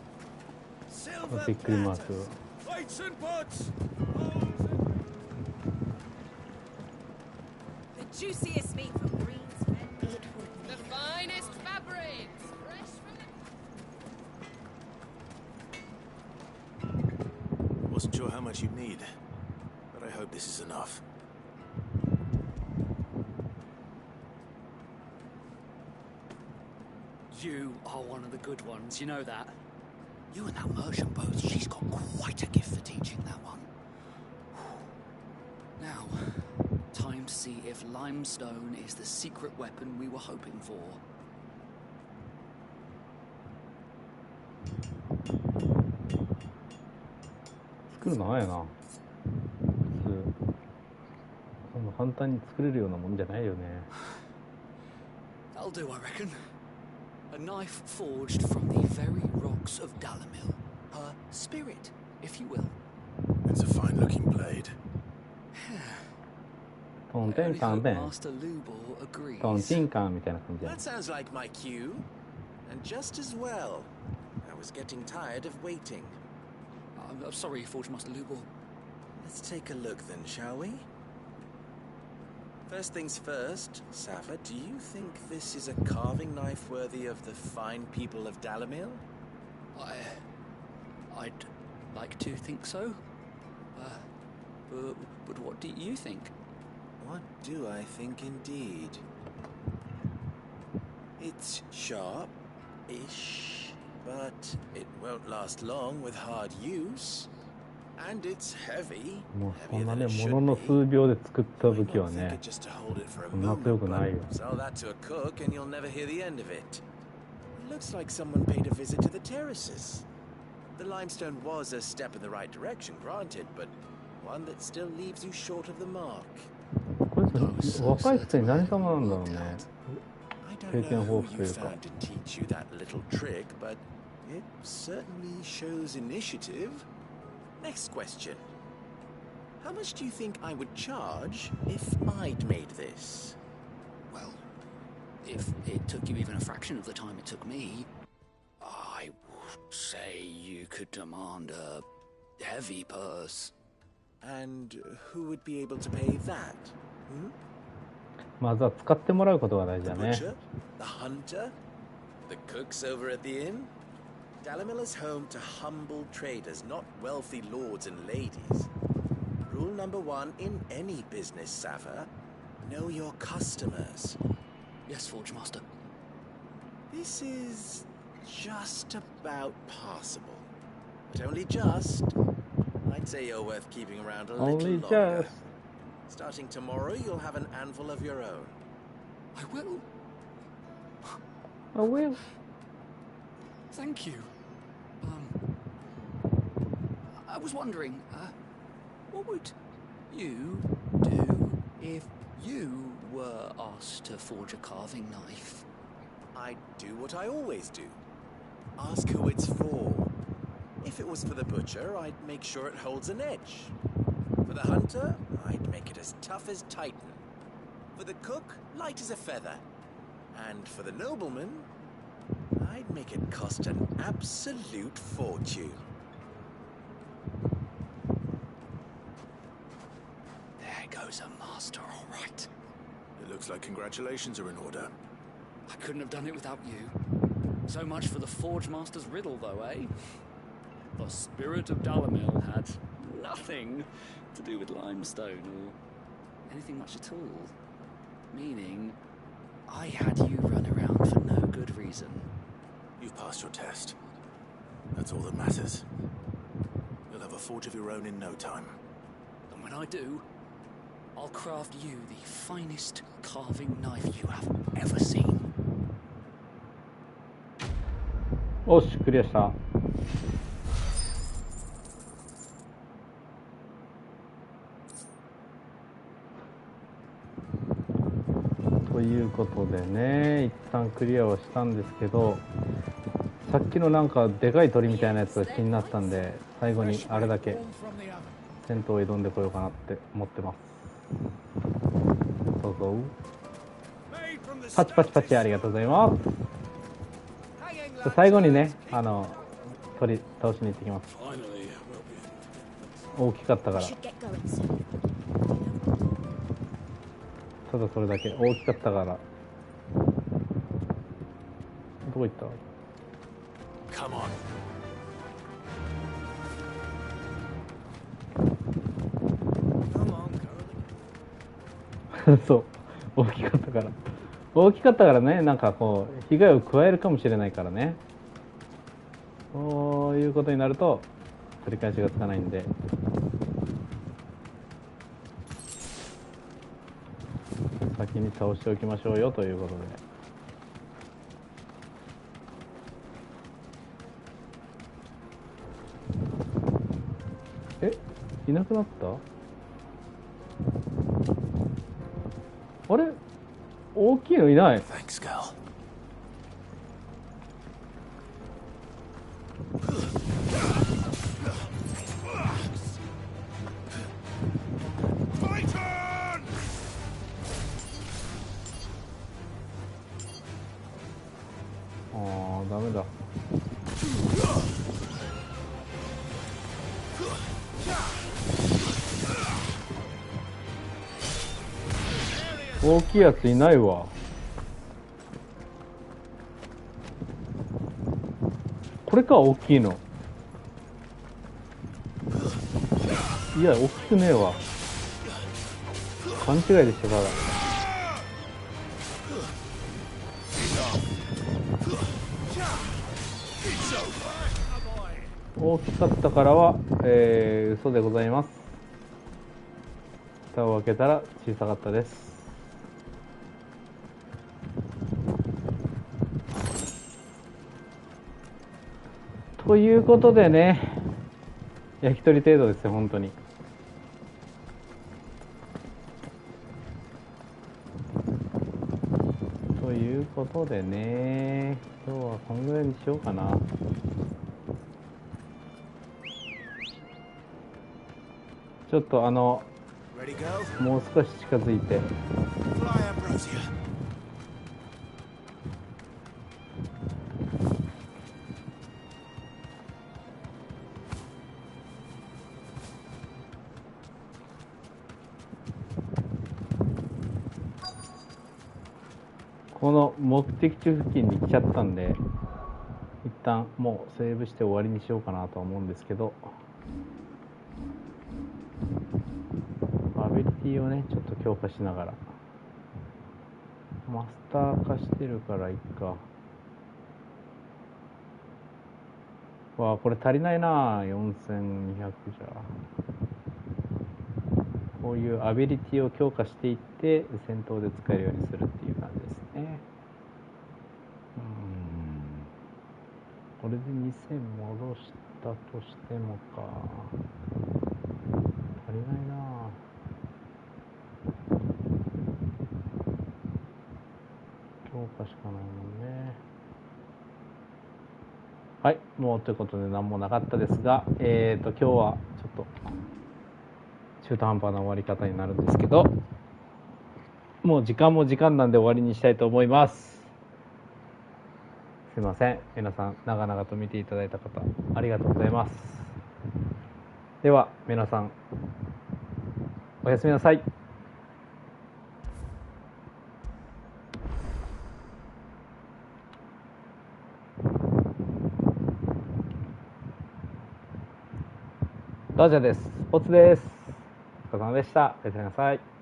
のびっくりマーク。 plates and pots. The juiciest meat from Green's men. The finest fabrics, fresh from Wasn't sure how much you'd need, but I hope this is enough. You are one of the good ones, you know that. You and that merchant both, she's got quite a gift for teaching that one. Now, time to see if limestone is the secret weapon we were hoping for. 作るの早いな。普通そんな簡単に作れるようなもんじゃないよね。 That'll do, I reckon. A knife forged from the very rocks of Dalamil. Her spirit, if you will. It's a fine-looking blade. トンテンカンベン。 Master Lubor agrees. トンチンカンみたいな感じや。 That sounds like my cue. And just as well. I was getting tired of waiting. I'm sorry, Forge Master Lubor. Let's take a look then, shall we? First things first, Sava, do you think this is a carving knife worthy of the fine people of Dalamil? I'd like to think so. But what do you think? What do I think indeed? It's sharp-ish, but it won't last long with hard use. And it's heavy. もうそんなね、ものの数秒で作った武器はね、そんな強くないよ。 Sell that to a cook and you'll never hear the end of it. It looks like someone paid a visit to the terraces. The limestone was a step in the right direction, granted, but one that still leaves you short of the mark. こいつ若い人に何様なんだろうね。 経 I 験 don't 豊 know 富 who とい you うか。 found to teach you that little trick, but it certainly shows initiative. Next question. How much do you think I would charge if I'd made this? Well, if it took you even a fraction of the time it took me, I would say you could demand a Heavy purse. And who would be able to pay that? Hmm? まずは使ってもらうことが大事だ The ね。 butcher? The hunter? The cooks over at the inn? Dalamil is home to humble traders, not wealthy lords and ladies. Rule number 1 in any business, Sava. Know your customers. Yes, Forge Master. This is just about passable. But only just. I'd say you're worth keeping around a little Only longer. just. Starting tomorrow, you'll have an anvil of your own. I will. I will. Thank you. I was wondering, what would you do if you were asked to forge a carving knife? I'd do what I always do. Ask who it's for. If it was for the butcher, I'd make sure it holds an edge. For the hunter, I'd make it as tough as Titan. For the cook, light as a feather. And for the nobleman, I'd make it cost an absolute fortune. There goes a master, all right. It looks like congratulations are in order. I couldn't have done it without you. So much for the Forge Master's riddle, though, eh? The spirit of Dalamil had nothing to do with limestone or anything much at all. Meaning, I had you run around for no good reason. You've passed your test. That's all that matters. You'll have a forge of your own in no time. And when I do, I'll craft you the finest carving knife you have ever seen. おし、クリアした。ということでね、一旦クリアはしたんですけど、さっきのなんかでかい鳥みたいなやつが気になったんで、最後にあれだけ戦闘を挑んでこようかなって思ってます。どうぞ。パチパチパチ、ありがとうございます。最後にね、鳥倒しに行ってきます。大きかったから。ただそれだけ。大きかったから。どこ行った？ Come on. そう。大きかったから。大きかったからね、なんかこう、被害を加えるかもしれないからね。そういうことになると、取り返しがつかないんで。先に倒しておきましょうよということで。いなくなった？あれ？大きいのいない。Thanks, girl. My turn! ああ、ダメだ。大きいやついないわ。これか、大きいの。いや、大きくねえわ。勘違いでしたから。大きかったからは、嘘でございます。蓋を開けたら小さかったです。ということでね、焼き鳥程度ですよ、本当に。ということでね、今日はこのぐらいにしようかな。ちょっともう少し近づいて。この目的地付近に来ちゃったんで、一旦もうセーブして終わりにしようかなとは思うんですけど、アビリティをねちょっと強化しながら、マスター化してるからいっか。わあ、これ足りないな、4200じゃ。こういうアビリティを強化していって戦闘で使えるようにするっていう感じですね。これで2000戻したとしてもか、足りないな。強化しかないもんね。はい、もうということで何もなかったですが、今日はちょっと中途半端な終わり方になるんですけど、もう時間も時間なんで終わりにしたいと思います。すいません、皆さん長々と見ていただいた方ありがとうございます。では皆さんおやすみなさい。ダジャです。おつです。お疲れ様でした。おやすみなさい。